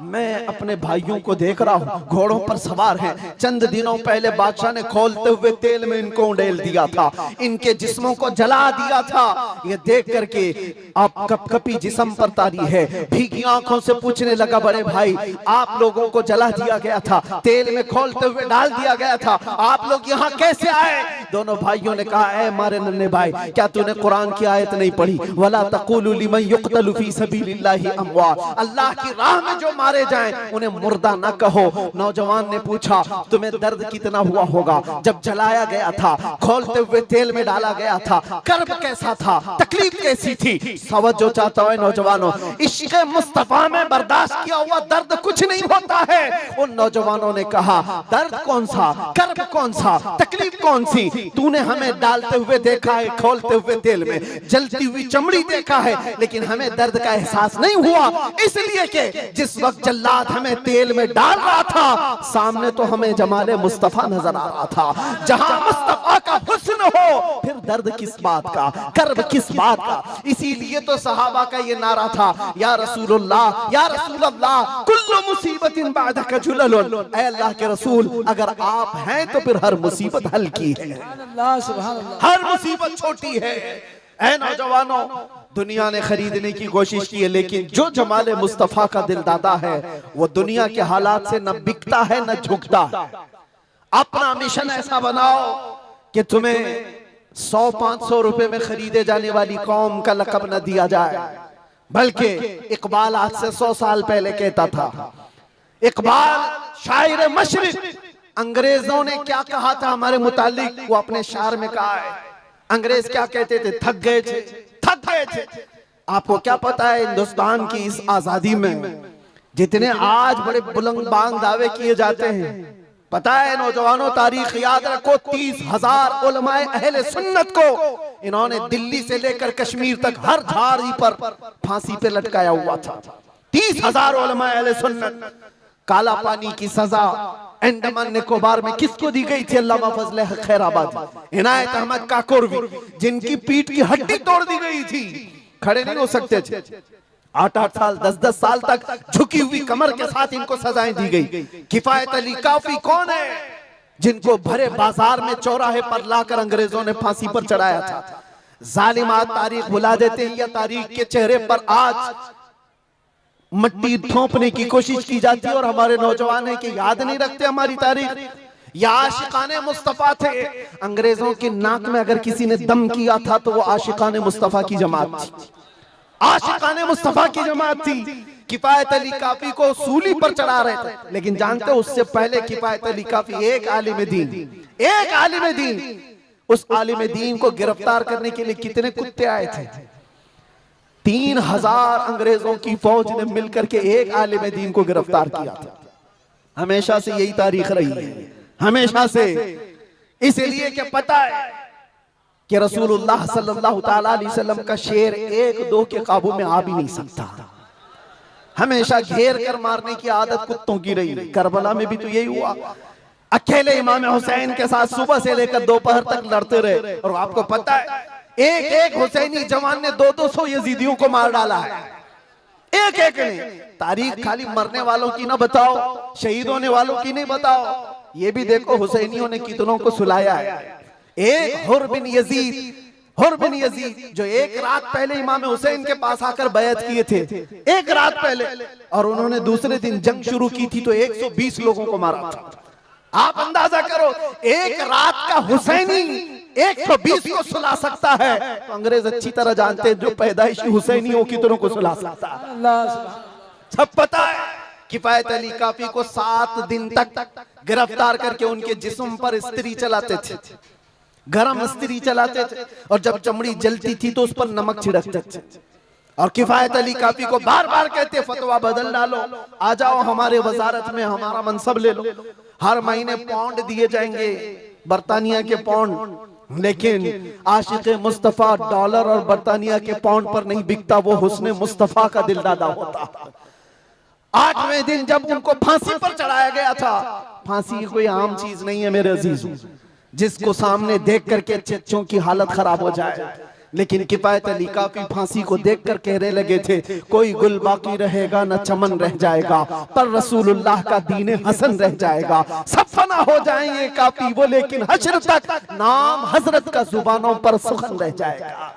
Speaker 1: मैं अपने भाइयों को देख रहा हूँ, घोड़ों पर सवार हैं। चंद दिनों पहले बादशाह ने खोलते हुए तेल में इनको उड़ेल दिया था, इनके जिस्मों को जला दिया था। ये देख करके आप कपकपी जिस्म पर तारी है, भीगी आंखों से पूछने लगा, बड़े भाई आप लोगों को जला दिया गया था, तेल में खोलते हुए डाल दिया गया था, आप लोग यहाँ कैसे आए? दोनों भाइयों ने कहा, ऐ मारे नन्हे भाई, क्या तूने कुरान की आयत नहीं पढ़ी? वला तक़ूलू लिमन युक़तलु फी सबीलिल्लाहि अमवात, अल्लाह की राह में जो मारे जाएं उन्हें मुर्दा न कहो। नौजवान ने पूछा, तुम्हें दर्द कितना हुआ होगा जब जलाया गया था, खोलते हुए तेल में डाला गया था, कर्ब कैसा था, तकलीफ कैसी थी? सवज्जो चाहता है नौजवानों, इश्क़ मुस्तफा में बर्दाश्त किया हुआ दर्द कुछ नहीं होता है। उन नौजवानों ने कहा, दर्द कौन सा, कर्ब कौन सा, तकलीफ कौन सी? तूने हमें डालते हुए देखा है, खोलते हुए तेल में, जलती हुई चमड़ी देखा है, लेकिन हमें दर्द का एहसास नहीं हुआ, इसलिए कि जिस वक्त जल्लाद हमें तेल में डाल रहा था, सामने तो हमें जमाले मुस्तफा नजर आ रहा था। जहां मुस्तफा का हुस्न हो, फिर दर्द किस बात का, कर्ब किस बात का? इसीलिए तो सहाबा का ये नारा था, या रसूलुल्लाह या रसूलल्लाह कुल्लु मुसीबतिन बादका जुललुन, ऐ अल्लाह के रसूल अगर आप हैं तो फिर हर मुसीबत हल्की है, हर मुसीबत छोटी है। ऐ नौजवानों, दुनिया ने खरीदने की कोशिश की है, लेकिन जो जमाले मुस्तफा का दिल दादा है वो दुनिया के हालात से न बिकता है न झुकता है। अपना मिशन ऐसा बनाओ कि तुम्हें 100-500 रुपए में खरीदे जाने वाली कौम का लकब न दिया जाए, बल्कि इकबाल आज से 100 साल पहले कहता था, इकबाल शायर मशरिक, अंग्रेजों ने क्या कहा था हमारे मुतालिक, वो अपने शार में कहा है। अंग्रेज क्या कहते थे? थक गए थे, थक गए थे। आपको क्या पता है हिंदुस्तान की इस आजादी में जितने आज बड़े बुलंद बांग दावे किए जाते हैं, पता है नौजवानों, तारीख याद रखो, 30,000 उलमाए अहले सुन्नत को इन्होंने दिल्ली से लेकर कश्मीर तक हर झाड़ी पर फांसी पे लटकाया हुआ था। 30,000 उलमाए अहले सुन्नत। काला पानी की सजा अंडमान निकोबार में किसको दी गई थी? अल्लामा फजले हक खैराबादी, इनायत अहमद काकोरवी, जिनकी पीठ की हड्डी तोड़ दी गई थी, खड़े नहीं हो सकते थे। 8-8 साल 10-10 साल तक झुकी हुई कमर के साथ इनको सजाएं दी गई। किफायत अली काफी कौन है, जिनको भरे बाजार में चौराहे पर लाकर अंग्रेजों ने फांसी पर चढ़ाया था। जालिमात तारीख भुला देते हैं, या तारीख के चेहरे पर आज मट्टी थोपने की कोशिश की जाती है, और हमारे नौजवान है कि याद नहीं रखते हमारी तारीख। या आशिकाने मुस्तफा थे, अंग्रेजों की नाक में अगर किसी ने दम किया था तो वो आशिकाने मुस्तफा की जमात थी, आशिकाने मुस्तफा की जमात थी। किफायत अली काफी को सूली पर चढ़ा रहे थे, लेकिन जानते हो उससे पहले किफायत अली काफी एक आलिम दीन, उस आलिम दीन को गिरफ्तार करने के लिए कितने कुत्ते आए थे? 3,000 अंग्रेजों की फौज ने मिलकर के एक आलिम दीन को गिरफ्तार किया था। हमेशा से यही तारीख रही है, हमेशा से। इसलिए कि पता है कि रसूलुल्लाह सल्लल्लाहु ताला अलैहि वसल्लम का शेर 1-2 के काबू में आ भी नहीं सकता, हमेशा घेर कर मारने की आदत कुत्तों की रही है। करबला में भी तो यही हुआ, अकेले इमाम हुसैन के साथ सुबह से लेकर दोपहर तक लड़ते रहे, और आपको पता है एक हुसैनी जवान ने 200-200 यजीदियों को मार डाला है, एक ने। तारीख खाली मरने वालों की ना बताओ, शहीद होने वालों की नहीं बताओ, ये भी देखो हुसैनियों ने कितनों को सुलाया है। एक हुर बिन यजीद जो एक रात पहले इमाम हुसैन के पास आकर बैत किए थे, एक रात पहले, और उन्होंने दूसरे दिन जंग शुरू की थी तो 120 लोगों को मारा था। आप अंदाजा करो, एक रात का हुसैनी 120 को सुला सकता है, तो अंग्रेज अच्छी तरह जानते हैं जो पैदाइशी हुसैनी हो कितनों को सुला सकता है। सब पता है। किफायत अली काफी को 7 दिन तक गिरफ्तार करके उनके जिस्म पर इस्त्री चलाते थे, गरम इस्त्री चलाते थे, और जब चमड़ी जलती थी तो उस पर नमक छिड़कते थे। और किफायत अली काफी को बार बार कहते, फतवा बदल डालो, आ जाओ हमारे वजारत में, हमारा मनसब ले लो, हर महीने पाउंड दिए जाएंगे, बरतानिया के पाउंड। लेकिन आशिक मुस्तफा डॉलर और बरतानिया के पाउंड पर नहीं बिकता, वो हुस्ने मुस्तफा का दिलदादा होता। 8वें दिन जब उनको फांसी पर चढ़ाया गया था, फांसी कोई आम चीज नहीं है मेरे अजीजों, जिसको सामने देख करके चच्चों की हालत खराब हो जाए, लेकिन किफायत अली काफी फांसी को देखकर कहने लगे थे, कोई गुल बाकी रहेगा न चमन रह जाएगा, पर रसूलुल्लाह का दीन हसन रह जाएगा। सब फना हो जाएंगे काफी वो, लेकिन हश्र तक नाम हजरत का जुबानों पर सुखन रह जाएगा,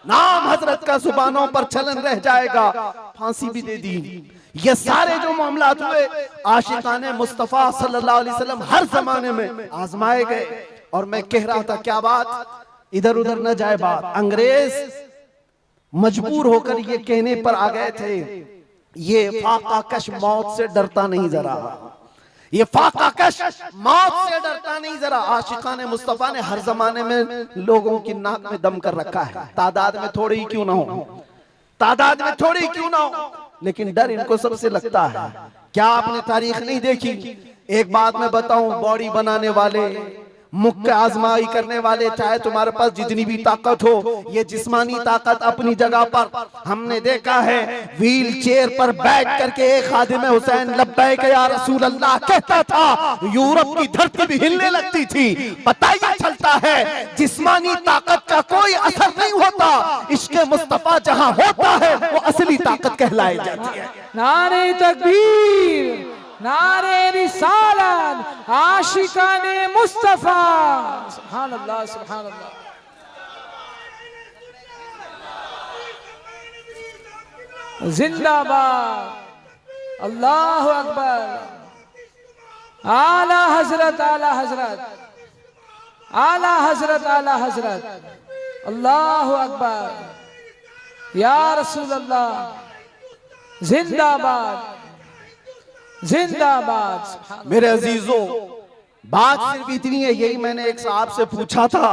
Speaker 1: नाम हजरत का जुबानों पर चलन रह जाएगा। फांसी भी दे दी। ये सारे जो मामलात हुए आशिकाने मुस्तफा सल्लल्लाहु अलैहि वसल्लम हर जमाने में आजमाए गए। और मैं कह रहा था क्या बात, इधर उधर न जाए बात, अंग्रेज मजबूर होकर ये कहने पर आ गए थे, ये फाकाकश मौत से डरता नहीं जरा, ये फाकाकश मौत से डरता नहीं जरा। आशिकाने मुस्तफा ने हर जमाने में लोगों की नाक में दम कर रखा है, तादाद में थोड़ी ही क्यों ना हो, तादाद में थोड़ी क्यों ना हो, लेकिन डर इनको सबसे लगता है। क्या आपने तारीख नहीं देखी? एक बात मैं बताऊं, बॉडी बनाने वाले, मुक्के आजमाई करने वाले, चाहे तुम्हारे पास जितनी भी ताकत हो, ये जिस्मानी ताकत अपनी जगह पर, हमने देखा है व्हील चेयर पर बैठ करके एक खादिम हुसैन लब्बैक या रसूल अल्लाह कहता था, यूरोप की धरती भी हिलने लगती थी। पता ही चलता है जिस्मानी ताकत का कोई असर नहीं होता, इश्क़ मुस्तफा जहां होता है वो असली ताकत कहलाई जाती है।
Speaker 2: नारे तकबीर, नारे रिसालत, आशिकाने मुस्तफा, सुभान अल्लाह, सुभान अल्लाह। जिंदाबाद, अल्लाह अकबर, आला हजरत, आला हजरत, आला हजरत, आला हजरत, अल्लाह अकबर, या रसूल अल्लाह, जिंदाबाद, जिंदाबाद।
Speaker 1: मेरे अजीजों, बात सिर्फ इतनी है, यही मैंने एक साहब से पूछा था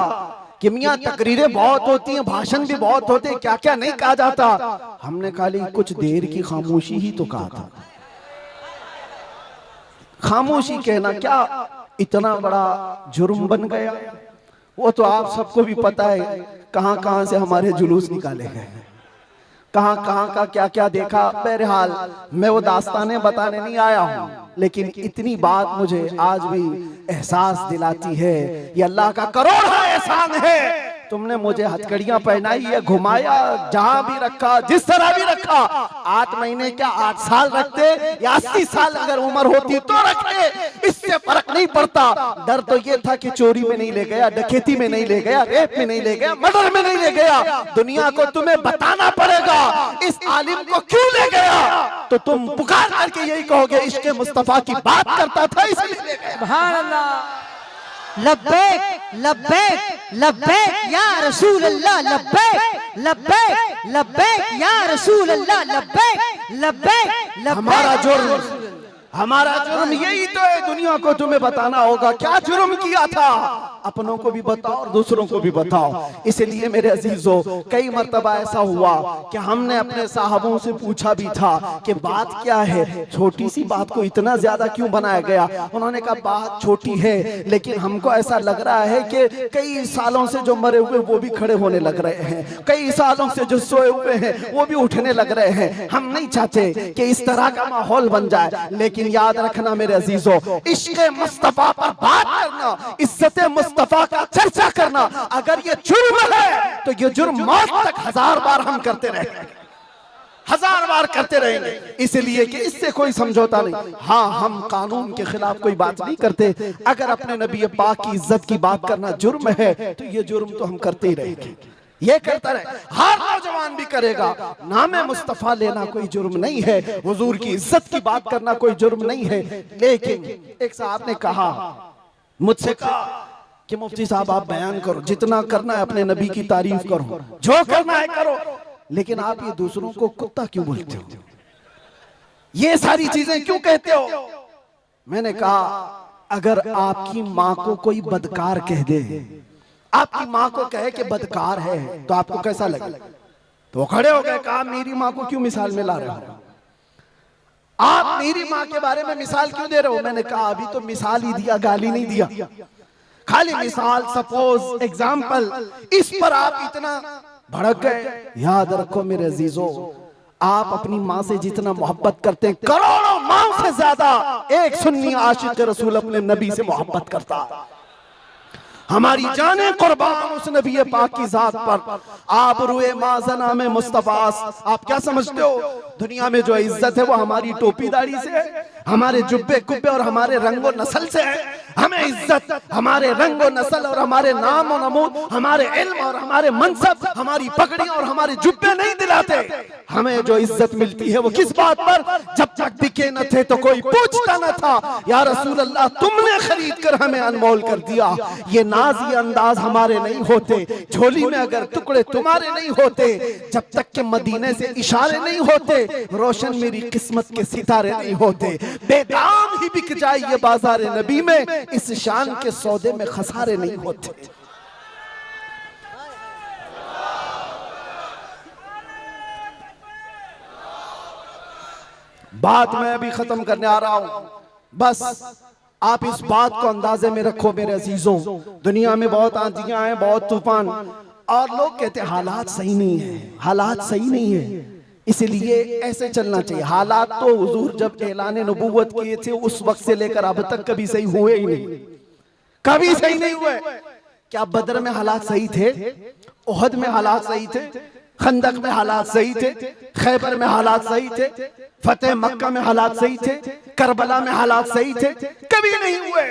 Speaker 1: कि मियां तकरीरें बहुत होती हैं, भाषण भी बहुत होते हैं, क्या क्या नहीं कहा जाता। हमने खाली कुछ देर की खामोशी ही तो कहा था। खामोशी कहना क्या इतना बड़ा जुर्म बन गया? वो तो आप सबको भी पता है कहां कहां से हमारे जुलूस निकाले गए, कहां कहां का क्या क्या देखा। बहरहाल मैं वो दास्तानें बताने नहीं आया हूं, लेकिन इतनी बात मुझे आज भी एहसास दिलाती है, ये अल्लाह का करोड़ एहसान है। तुमने मुझे हथकड़ियां पहनाई है, घुमाया, जहां भी रखा, जिस तरह भी रखा। 8 महीने क्या 8 साल रखते या 80 साल अगर उम्र होती तो रखते, इससे फर्क नहीं पड़ता। डर तो ये था कि चोरी में नहीं ले गया, डकैती में नहीं ले गया, रेप में नहीं ले गया, मर्डर में नहीं ले गया। दुनिया को तुम्हें बताना पड़ेगा इस आलिम को क्यों ले गया, तो तुम पुकार करके यही कहोगे इश्क़ मुस्तफा की बात करता था इसलिए ले गया।
Speaker 2: सुभान अल्लाह।
Speaker 3: लब्बैक लब्बैक लब्बैक या रसूल अल्लाह, लब्बैक लब्बैक लब्बैक या रसूल अल्लाह, लब्बैक लब्बैक लब्बैक।
Speaker 1: हमारा जुर्म यही तो है, दुनिया को तुम्हें बताना होगा क्या जुर्म किया था। अपनों को भी बताओ और दूसरों को भी बताओ। इसलिए मेरे अजीजों, कई मर्तबा ऐसा हुआ कि हमने अपने साहबों से पूछा भी था कि बात क्या है, छोटी सी बात को इतना ज्यादा क्यों बनाया गया। उन्होंने कहा बात छोटी है, लेकिन हमको ऐसा लग रहा है कि कई सालों से जो मरे हुए वो भी खड़े होने लग रहे हैं, कई सालों से जो सोए हुए हैं वो भी उठने लग रहे हैं। हम नहीं चाहते कि इस तरह का माहौल बन जाए, लेकिन याद रखना मेरे अजीजों, इश्क़ मुस्तफा पर बात करना, इज्जत मुस्तफा का चर्चा करना, अगर ये जुर्म है तो ये जुर्म मौत तक 1000 बार हम करते रहेंगे, 1000 बार करते रहेंगे। इसलिए कि इससे कोई समझौता नहीं। हाँ, हम कानून के खिलाफ कोई बात नहीं करते। अगर अपने नबी पाक की इज्जत की बात करना जुर्म है तो ये जुर्म तो हम करते ही रहेंगे, ये करता रहे, हर नौजवान भी करेगा। नामे मुस्तफा लेना कोई जुर्म नहीं है, हुजूर की इज्जत की बात करना कोई जुर्म नहीं है। लेकिन एक साहब ने कहा, मुझसे कहा कि मुफ्ती साहब आप बयान करो, जितना करना है अपने नबी की तारीफ करो, जो करना है करो, लेकिन आप ये दूसरों को कुत्ता क्यों बोलते हो, ये सारी चीजें क्यों कहते हो। मैंने कहा अगर आपकी माँ को कोई बदकार कह दे, आपकी माँ को कहे कि बदकार है, तो आपको कैसा लगे। तो खड़े हो गए, कहा मेरी माँ को क्यों मिसाल में ला रहे हो, आप मेरी माँ के बारे में मिसाल क्यों दे रहे हो। मैंने कहा अभी तो मिसाल ही दिया, गाली नहीं दिया, खाली मिसाल, सपोज, एग्जाम्पल, इस पर आप इतना भड़क गए। याद रखो मेरे अजीजों, आप अपनी माँ से जितना मोहब्बत करते हैं, करोड़ों माँ से ज्यादा एक सुन्नी आशिक रसूल अपने नबी से मोहब्बत करता। हमारी जाने कुर्बान उस नबी पाक की जात पर। आप रुए माजना में मुस्तफास, आप क्या समझते हो दुनिया में जो इज्जत है वो हमारी टोपी दाढ़ी से है, हमारे जुब्बे कुब्बे और हमारे रंगो नस्ल से है। हमें इज्जत हमारे रंगो नस्ल और हमारे नाम और नमूद, हमारे इल्म और हमारे मनसब, हमारी पगड़ी और हमारे जुब्बे नहीं दिलाते। हमें जो इज्जत मिलती है वो किस बात पर? जब तक बिके न थे तो कोई पूछता न था, या रसूल अल्लाह तुमने खरीद कर हमें अनमोल कर दिया। ये नाज ये अंदाज हमारे नहीं होते, झोली में अगर टुकड़े तुम्हारे नहीं होते, जब तक के मदीने से इशारे नहीं होते, रोशन मेरी किस्मत के सितारे नहीं होते। बेदाम ही बिक जाए ये बाजार नबी में, इस शान के सौदे में खसारे नहीं होते। बात मैं अभी खत्म करने आ रहा हूं, बस आप इस बात को अंदाजे में रखो मेरे अजीजों। दुनिया में बहुत आंधियां हैं, बहुत तूफान, और लोग कहते हैं हालात सही नहीं है, हालात सही नहीं है, इसलिए ऐसे चलना चाहिए। हालात तो हुजूर जब ऐलान नबूवत किए थे उस वक्त से लेकर अब तक कभी सही हुए ही नहीं, कभी सही नहीं हुए। क्या बदर में हालात सही थे? उहद में हालात सही थे? खंदक में हालात सही थे? खैबर में हालात सही थे? फतेह मक्का में हालात सही थे? करबला में हालात सही थे? कभी नहीं हुए।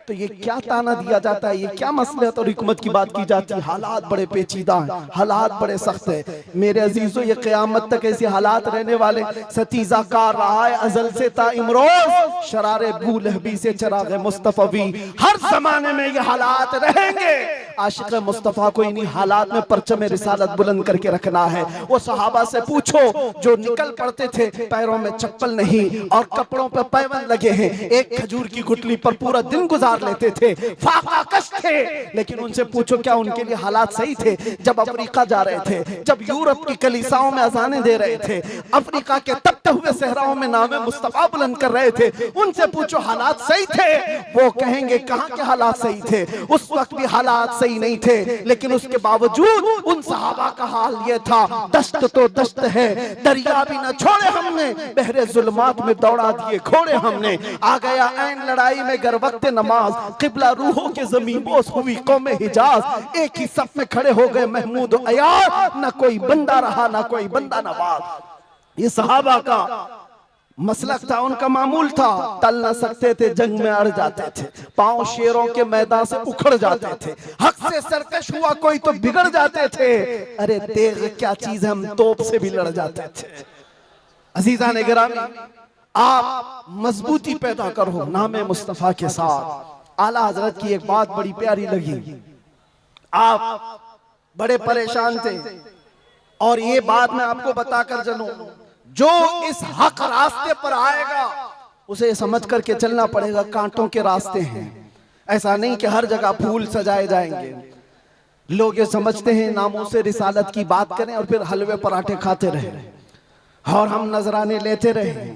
Speaker 1: तो ये क्या ताना दिया जाता है, ये क्या मसलहत और हिकमत की बात की जाती है? हालात बड़े पेचीदा हैं, हालात बड़े सख्त है मेरे अजीजों। ये क़यामत तक ऐसे हालात रहने वाले। सतीजा कार रहा है अजल से ता इमरोज, शरारे बू लहबी से चराग मुस्तफवी। हर जमाने में ये हालात रहेंगे। आशिक मुस्तफा को इन्हीं हालात में परचम रिसालत बुलंद करके रखना है। वो सहाबा से पूछो जो निकल पड़ते थे, पैरों में चप्पल नहीं और कपड़ों पर पैबंद लगे हैं, एक खजूर की गुठली पर पूरा दिन गुजार लेते थे, फाका कश थे, लेकिन उनसे पूछो क्या उनके लिए हालात सही थे? जब अफ्रीका जा रहे थे, जब यूरोप की कलीसाओं में अजानें दे रहे थे, अफ्रीका के तपते हुए सहराओं में नामे मुस्तफा बुलंद कर रहे थे, उनसे पूछो हालात सही थे? वो कहेंगे कहां के हालात सही थे, उस वक्त भी हालात सही नहीं थे, लेकिन उसके बावजूद उन सहाबा का हाल ये था, दस्त तो दस्त है, दरिया भी न छोड़े हमने, बहरे जुल्मात में दौड़ा दिए घोड़े हमने। आ गया ऐन लड़ाई में गर वक्त नमाज, किबला रूहों के ज़मीन बोस हुई कौम हिजाज। एक ही सफ में खड़े हो गए महमूद और अयार, न कोई बंदा रहा न कोई बंदा नवाज। ये सहाबा का मसलक था, उनका मामूल था। टल न सकते थे, जंग में अड़ जाते थे, पांव शेरों के मैदान से उखड़ जाते थे, हक से सरकश हुआ कोई तो बिगड़ जाते थे। अरे तेग क्या चीज है, हम तोप से भी लड़ जाते थे। अजीजा ने गिरामी, आप मजबूती पैदा करो नामे मुस्तफा के साथ। आला हजरत की एक बात बड़ी प्यारी लगी, आप बड़े परेशान थे और ये बात मैं आपको बताकर चलूं, जो इस हक रास्ते पर आएगा उसे समझ करके चलना पड़ेगा। कांटों के रास्ते हैं, ऐसा नहीं कि हर जगह फूल सजाए जाएंगे। लोग ये समझते हैं नामों से रिसालत की बात करें और फिर हलवे पराठे खाते रहे और हम नजराने लेते रहे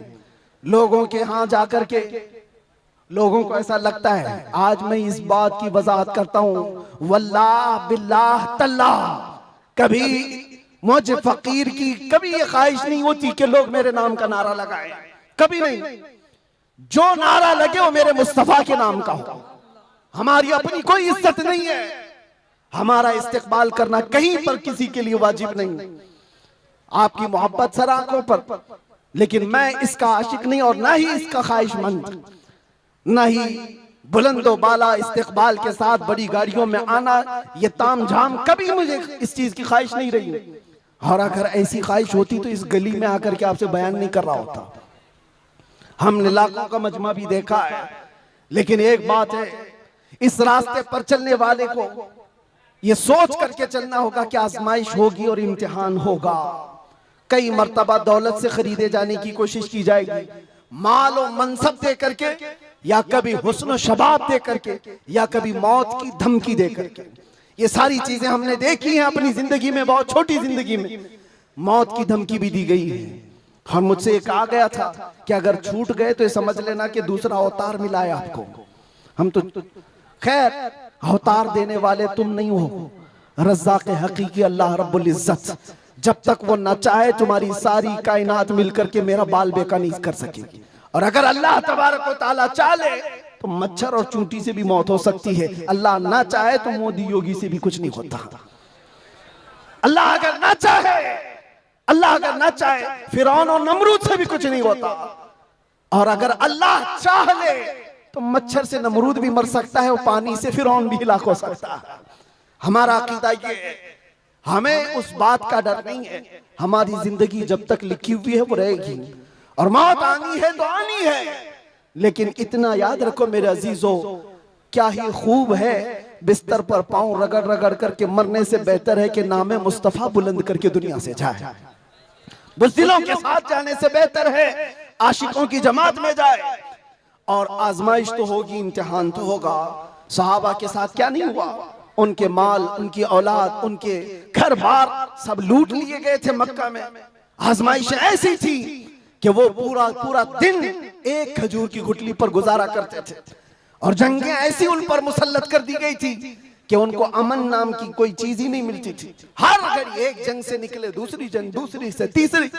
Speaker 1: लोगों के यहाँ जाकर के। लोगों को ऐसा लगता है, आज मैं इस बात की वजाहत करता हूं, वल्लाह बिल्लाह तल्लाह, कभी मुझे फकीर की कभी ये ख्वाहिश नहीं होती कि लोग मेरे नाम का नारा लगाएं, कभी नहीं। जो नारा लगे वो मेरे मुस्तफा के नाम का हो। हमारी अपनी कोई इज्जत नहीं है, हमारा इस्तेकबाल करना कहीं पर किसी के लिए वाजिब नहीं। आपकी मोहब्बत सर आंखों पर, लेकिन मैं इसका आशिक नहीं और ना ही इसका ख्वाहिशमंद, ना ही बुलंदो बाला इस्तेकबाल के साथ बड़ी गाड़ियों में आना, ये ताम झाम कभी मुझे इस चीज की ख्वाहिश नहीं रही। और अगर ऐसी ख्वाहिश होती तो इस गली में आकर के आपसे बयान नहीं कर रहा होता। हमने लाखों का मजमा भी देखा है, लेकिन एक बात है, इस रास्ते पर चलने वाले को ये सोच करके चलना होगा कि आजमाइश होगी और इम्तिहान होगा। कई मर्तबा दौलत से खरीदे जाने की कोशिश की जाएगी, माल और मनसब दे करके, या कभी हुस्न शबाब दे करके, या कभी मौत की धमकी दे करके। ये सारी चीजें हमने देखी हैं अपनी जिंदगी में, बहुत छोटी जिंदगी में मौत की धमकी भी दी गई है। और मुझसे एक आ गया था कि अगर छूट गए तो ये समझ लेना कि दूसरा अवतार मिला है आपको। हम तो खैर अवतार देने वाले तुम नहीं हो, रज़्ज़ाक़ हकीकी अल्लाह रब्बुल इज्जत। जब तक वो न चाहे तुम्हारी सारी कायनात मिलकर के मेरा बाल बेका नहीं कर सकेगी। और अगर अल्लाह तबारक व तआला चाहे तो मच्छर और चूंटी से भी मौत हो सकती है। अल्लाह ना चाहे तो मोदी योगी से भी कुछ नहीं होता। अल्लाह अगर ना चाहे, अल्लाह अगर ना चाहे फिरौन और नमरूद से भी कुछ नहीं होता। और अगर अल्लाह चाह ले तो मच्छर से नमरूद भी मर सकता है और पानी से फिरौन भी हिलाक हो सकता है। हमारा अकीदा ये है, हमें उस बात का डर नहीं है। हमारी जिंदगी जब तक लिखी हुई है वो रहेगी और मौत आनी है तो आनी है। लेकिन इतना याद रखो मेरे अजीजों, क्या ही खूब है बिस्तर पर पांव रगड़ रगड़ करके मरने से बेहतर है कि नामे मुस्तफा बुलंद करके दुनिया से जाए। बुज़दिलों के साथ जाने से बेहतर है आशिकों की जमात में जाए। और आजमाइश तो होगी, इम्तिहान तो होगा। सहाबा के साथ क्या नहीं हुआ, उनके माल, उनकी औलाद, उनके घर बार सब लूट लिए गए थे मक्का में। आजमाइश ऐसी थी कि वो पूरा पूरा दिन एक खजूर की गुठली पर गुजारा करते थे और जंगें ऐसी उन पर मुसल्लत कर दी गई थी कि उनको अमन नाम की कोई चीज ही नहीं मिलती थी। हर घड़ी एक जंग से निकले दूसरी जंग, दूसरी से तीसरी।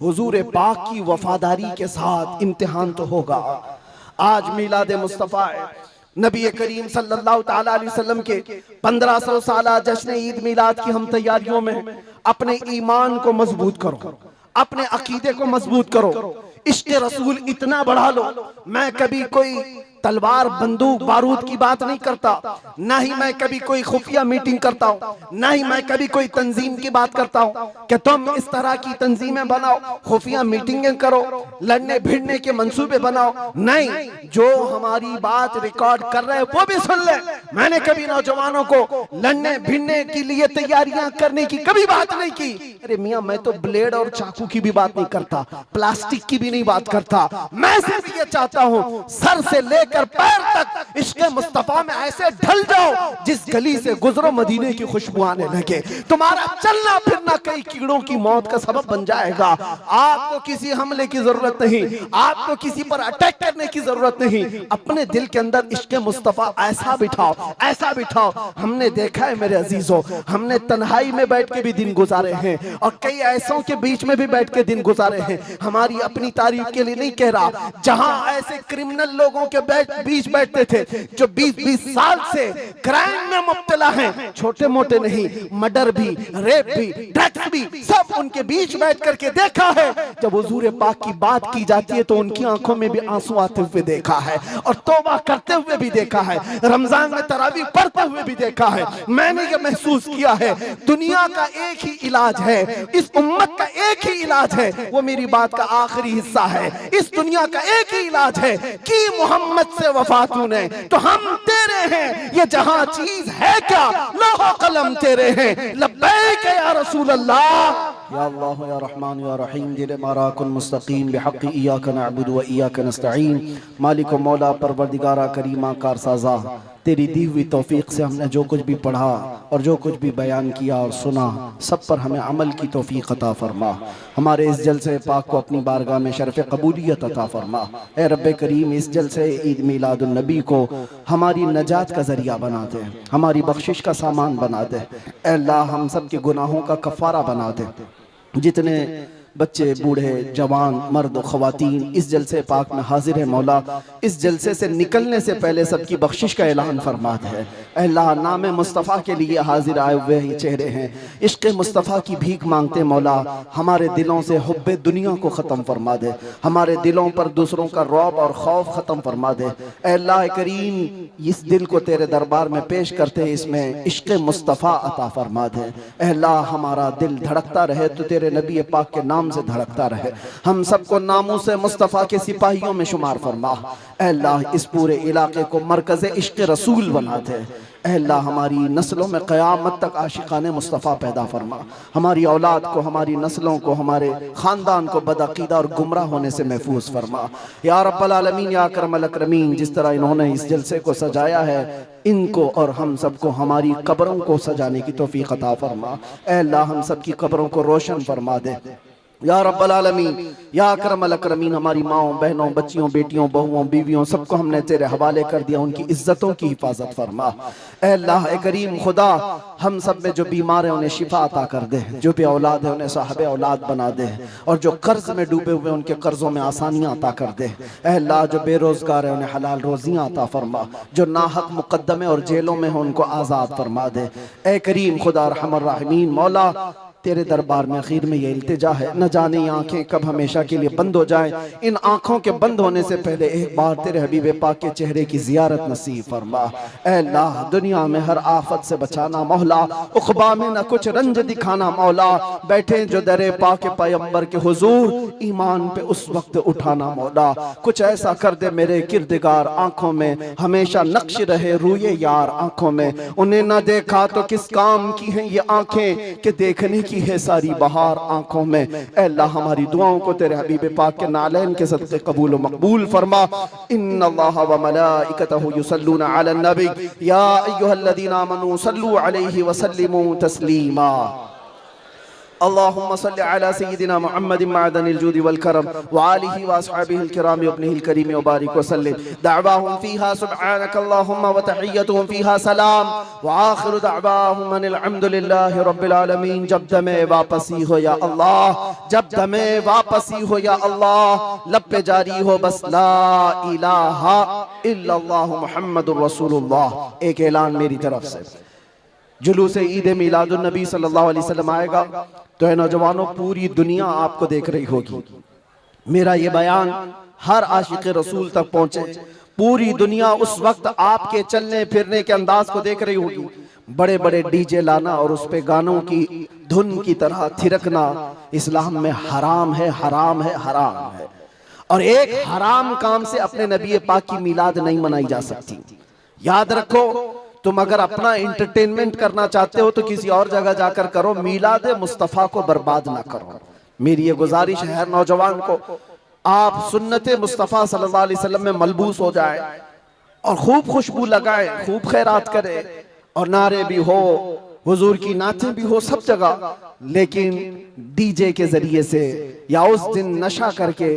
Speaker 1: हुजूर पाक की वफादारी के साथ इम्तिहान तो होगा। आज मिलाद मुस्तफा है, नबी करीम सल्लल्लाहु ताला अलैहि वसल्लम के 1500 साला जश्न ईद मिलाद की हम तैयारियों में अपने ईमान को मजबूत करो, अपने अकीदे को मजबूत करो, इश्क रसूल इतना बढ़ा लो। मैं कभी कोई तलवार बंदूक बारूद की बात नहीं करता, ना ही मैं कभी कोई खुफिया मीटिंग करता हूँ, ना ही मैं कभी कोई तंजीम की बात करता हूँ कि तुम इस तरह की तंजीमें बनाओ, खुफिया मीटिंगें करो, लड़ने भिड़ने के मंसूबे बनाओ। नहीं, जो हमारी बात रिकॉर्ड कर रहे हैं वो भी सुन ले। मैंने कभी नौजवानों को लड़ने भिड़ने के लिए तैयारियां करने की कभी बात नहीं की। अरे मियाँ, मैं तो ब्लेड और चाकू की भी बात नहीं करता, प्लास्टिक की भी नहीं बात करता। मैं सिर्फ ये चाहता हूँ सर से लेकर पैर तक इश्क़ मुस्तफा में ऐसे ढल जाओ जिस गली से गुजरो मदीने की खुशबू आने लगे। तुम्हारा चलना फिरना कई कीड़ों की मौत का सबब बन जाएगा। आपको किसी हमले की जरूरत नहीं, आपको किसी पर अटैक करने की जरूरत नहीं। अपने दिल के अंदर इश्क़ मुस्तफा ऐसा बिठाओ, ऐसा बिठाओ। हमने देखा है मेरे अजीजों, हमने तन्हाई में बैठ के भी दिन गुजारे हैं और कई ऐसों के बीच में भी बैठ के दिन गुजारे हैं। हमारी अपनी तारीफ के लिए नहीं कह रहा, जहां ऐसे क्रिमिनल लोगों के बीच बैठते थे जो 20-20 साल से क्राइम में मुब्तला हैं, छोटे मोटे नहीं, मर्डर भी, रेप भी, ड्रग्स भी, सब उनके बीच बैठ करके देखा है। जब हुजूर पाक की बात की जाती है तो उनकी आंखों में भी आंसू आते हुए देखा है और तौबा करते हुए भी देखा है, रमजान में तरावी पढ़ते हुए भी देखा है। मैंने ये महसूस किया है दुनिया का एक ही इलाज है, इस उम्मत का एक ही इलाज है, वो मेरी बात का आखिरी हिस्सा है। इस दुनिया का एक ही इलाज है कि मोहम्मद से वफा तूने तो हम तेरे हैं, ये जहां चीज है क्या लौह कलम तेरे हैं। लब्बैक या रसूल अल्लाह, या अल्लाह या रहमान या रहीम, दिल मारा कुन मुस्तकीम बिहक़्क़ि इय्याका नअबुदु व इय्याका नस्तईन। मालिक व मौला परवरदिगारा करीमा कारसाज़ा, तेरी दी हुई तौफीक से हमने जो कुछ भी पढ़ा और जो कुछ भी बयान किया और सुना, सब पर हमें अमल की तौफीक अता फरमा। हमारे इस जलसे पाक को अपनी बारगाह में शरफ़ कबूलियत अता फरमा। ए रब्बे करीम, इस जलसे ईद मिलादुन नबी को हमारी नजात का ज़रिया बना दे, हमारी बख्शिश का सामान बना दे। ए अल्लाह, हम सब के गुनाहों का कफ़ारा बना दे। जितने बच्चे, बूढ़े, जवान, मर्द, ख़वातीन इस जलसे पाक में हाजिर है मौला, इस जलसे से निकलने से पहले सबकी बख्शिश का ऐलान फरमा दे। अल्लाह, नाम मुस्तफ़ा के लिए हाजिर आए हुए ये चेहरे हैं, इश्क़ मुस्तफ़ा की भीख मांगते मौला, हमारे दिलों से हुब्बे दुनिया को ख़त्म फरमा दे, हमारे दिलों पर दूसरों का रौब और खौफ ख़त्म फरमा दे। अल्लाह करीम, इस दिल को तेरे दरबार में पेश करते इसमें इश्क़ मुस्तफ़ा अता फरमा दे। अल्लाह, हमारा दिल धड़कता रहे तो तेरे नबी पाक के नाम से धड़कता रहे। हम सबको नामूस मुस्तफ़ा के सिपाहियों में शुमार फरमा। अल्लाह, इस पूरे इलाके को मरकज़ इश्क़ रसूल बना दे। अल्लाह, हमारी नस्लों में क़यामत तक आशिकाने मुस्तफ़ा पैदा फरमा। हमारी औलाद को, हमारी नस्लों को, हमारे ख़ानदान को बदअक़ीदा और गुमराह होने से महफूज फरमा। या रब्बल आलमीन, या अकरमल अकरमीन, जिस तरह इन्होंने इस जलसे को सजाया है, इनको और हम सबको हमारी कब्रों को सजाने की तौफ़ीक़ अता फरमा। अल्लाह, हम सब की कब्रों को रोशन फरमा दे, या रब्बल आलमीन, या अकरमल अकरमीन, हमारी माओं, बहनों, बच्चियों, बेटियों, बहुओं, बीवियों, सबको हमने तेरे हवाले कर दिया। उनकी इज्जतों की हिफाजत फरमा। ऐ अल्लाह ए करीम खुदा, हम सब में जो बीमार हैं उन्हें शिफा अता कर दे, जो भी औलाद है उन्हें साहब औलाद बना दे, और जो कर्ज में डूबे हुए उनके कर्जों में आसानियां अता कर दे। ऐ अल्लाह, जो बेरोजगार है उन्हें हलाल रोजियां अता फरमा, जो नाहक मुकद्दमे और जेलों में हो उनको आज़ाद फरमा दे। ऐ करीम खुदा रहमान रहीम, मौला तेरे दरबार में आखिर में ये इल्तिजा है, न जाने ये आंखें कब हमेशा के लिए बंद हो जाएं। इन आंखों के बंद होने से पहले एक बार तेरे हबीब पाक के चेहरे की जियारत नसीब फरमा। ऐ अल्लाह, दुनिया में हर आफत से बचाना मौला, उक़बा में न कुछ रंज दिखाना मौला, बैठे जो दरे पाक पैगंबर के हुजूर ईमान पे उस वक्त उठाना मौला। कुछ ऐसा कर दे मेरे किरदगार, आंखों में हमेशा नक्श रहे रूए यार आंखों में। उन्हें न देखा तो किस काम की हैं ये आंखें कि देखने की है सारी बहार आंखों में। ऐ अल्लाह, हमारी दुआओं को तेरे हबीब पाक के नालैन के सदक़े कबूल व मकबूल फरमा। इन्नल्लाह व मलाइकतहु युसल्लूना अलन नबी या अय्युहल्लज़ीना आमनू सल्लू अलैहि व सल्लिमू तस्लीमा। अल्लाहुम्मा सल्लि अला सय्यिदिना मुहम्मदिन मअदनिल जूदि वल करम व आलिहि व अस्हाबिहिल किराम व इब्निहिल करीम व बारिक व सल्लिम। दअवाहुम फीहा सुब्हानक अल्लाहुम्मा व तहिय्यतुहुम फीहा सलाम व आखिरु दअवाहुम अनिल हम्दुलिल्लाहि रब्बिल आलमीन। जब दमे वापसी हो या अल्लाह, जब दमे वापसी हो या अल्लाह, लब पे जारी हो बस ला इलाहा इल्लल्लाह मुहम्मदुर रसूलुल्लाह। एक ऐलान मेरी तरफ से, जुलूस ईद मिलादुन नबी सल्लल्लाहु अलैहि वसल्लम आएगा तो है नौजवानों, पूरी दुनिया आपको देख रही होगी। मेरा ये बयान हर आशिक रसूल तक पहुंचे। पूरी दुनिया उस वक्त आपके चलने फिरने के अंदाज को देख रही होगी। बड़े बड़े डीजे लाना और उस पे गानों की धुन की तरह थिरकना इस्लाम में हराम है, हराम है, हराम है। और एक हराम काम से अपने नबी पाक की मिलाद नहीं मनाई जा सकती। याद रखो, तुम अगर अपना एंटरटेनमेंट करना चाहते हो तो किसी और जगह जाकर करो, मिलाद मुस्तफ़ा को बर्बाद ना करो। मेरी ये गुजारिश है हर नौजवान को, आप सुन्नत मुस्तफ़ा सल्लल्लाहु अलैहि वसल्लम में मलबूस हो जाए और खूब खुशबू लगाए, खूब खैरात करे, और नारे भी हो, हुजूर की नातें भी हो सब जगह, लेकिन डीजे के जरिए से या उस दिन नशा करके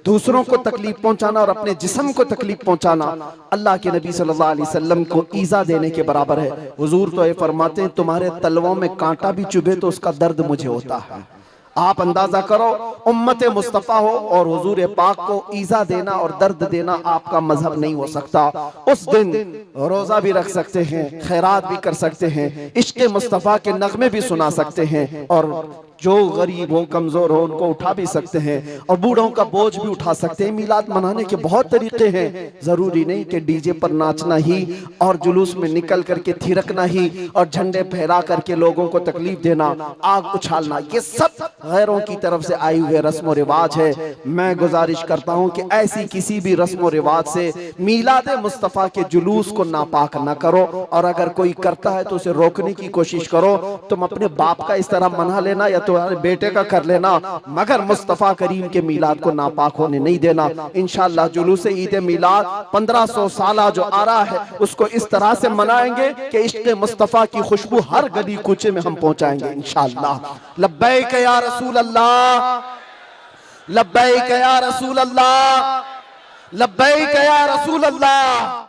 Speaker 1: दूसरों को तकलीफ पहुंचाना और अपने जिस्म को तकलीफ पहुंचाना अल्लाह के नबी सल्लल्लाहु अलैहि वसल्लम को ईजा देने के बराबर है। हुजूर तो ये फरमाते हैं, तुम्हारे तलवों में कांटा भी चुभे तो उसका दर्द मुझे होता है। आप अंदाजा करो, उम्मत मुस्तफ़ा हो और हुजूर पाक को ईजा देना और दर्द देना आपका मजहब नहीं हो सकता। उस दिन रोजा भी रख सकते हैं, खैरात भी कर सकते हैं, इश्क़ मुस्तफ़ा के नगमे भी सुना सकते हैं, और जो गरीब हो, कमजोर हो, उनको उठा भी सकते हैं, और बूढ़ों का बोझ भी उठा सकते हैं। मिलाद मनाने के बहुत तरीके हैं। जरूरी नहीं कि डीजे पर नाचना ही और जुलूस में निकल करके थिरकना ही और झंडे फहरा करके लोगों को तकलीफ देना, आग उछालना, ये सब गैरों की तरफ से आए हुए रस्म रिवाज है। मैं गुजारिश करता हूं कि ऐसी किसी भी रस्म रिवाज से मिलाद मुस्तफ़ा के जुलूस को नापाक न करो, और अगर कोई करता है तो उसे रोकने की कोशिश करो। तुम अपने बाप का इस तरह मना लेना या तुम्हारे बेटे का कर लेना, मगर मुस्तफ़ा करीम के मिलाद को नापाक होने नहीं देना। इंशाअल्लाह जुलूस ईद मिलाद 1500 साल जो आ रहा है उसको इस तरह से मनाएंगे कि इश्क़ मुस्तफ़ा की खुशबू हर गली कूचे में हम पहुंचाएंगे इंशाअल्लाह। लब्बैक या रसूल अल्लाह, लब्बैक या रसूल अल्लाह, लब्बैक या रसूल अल्लाह।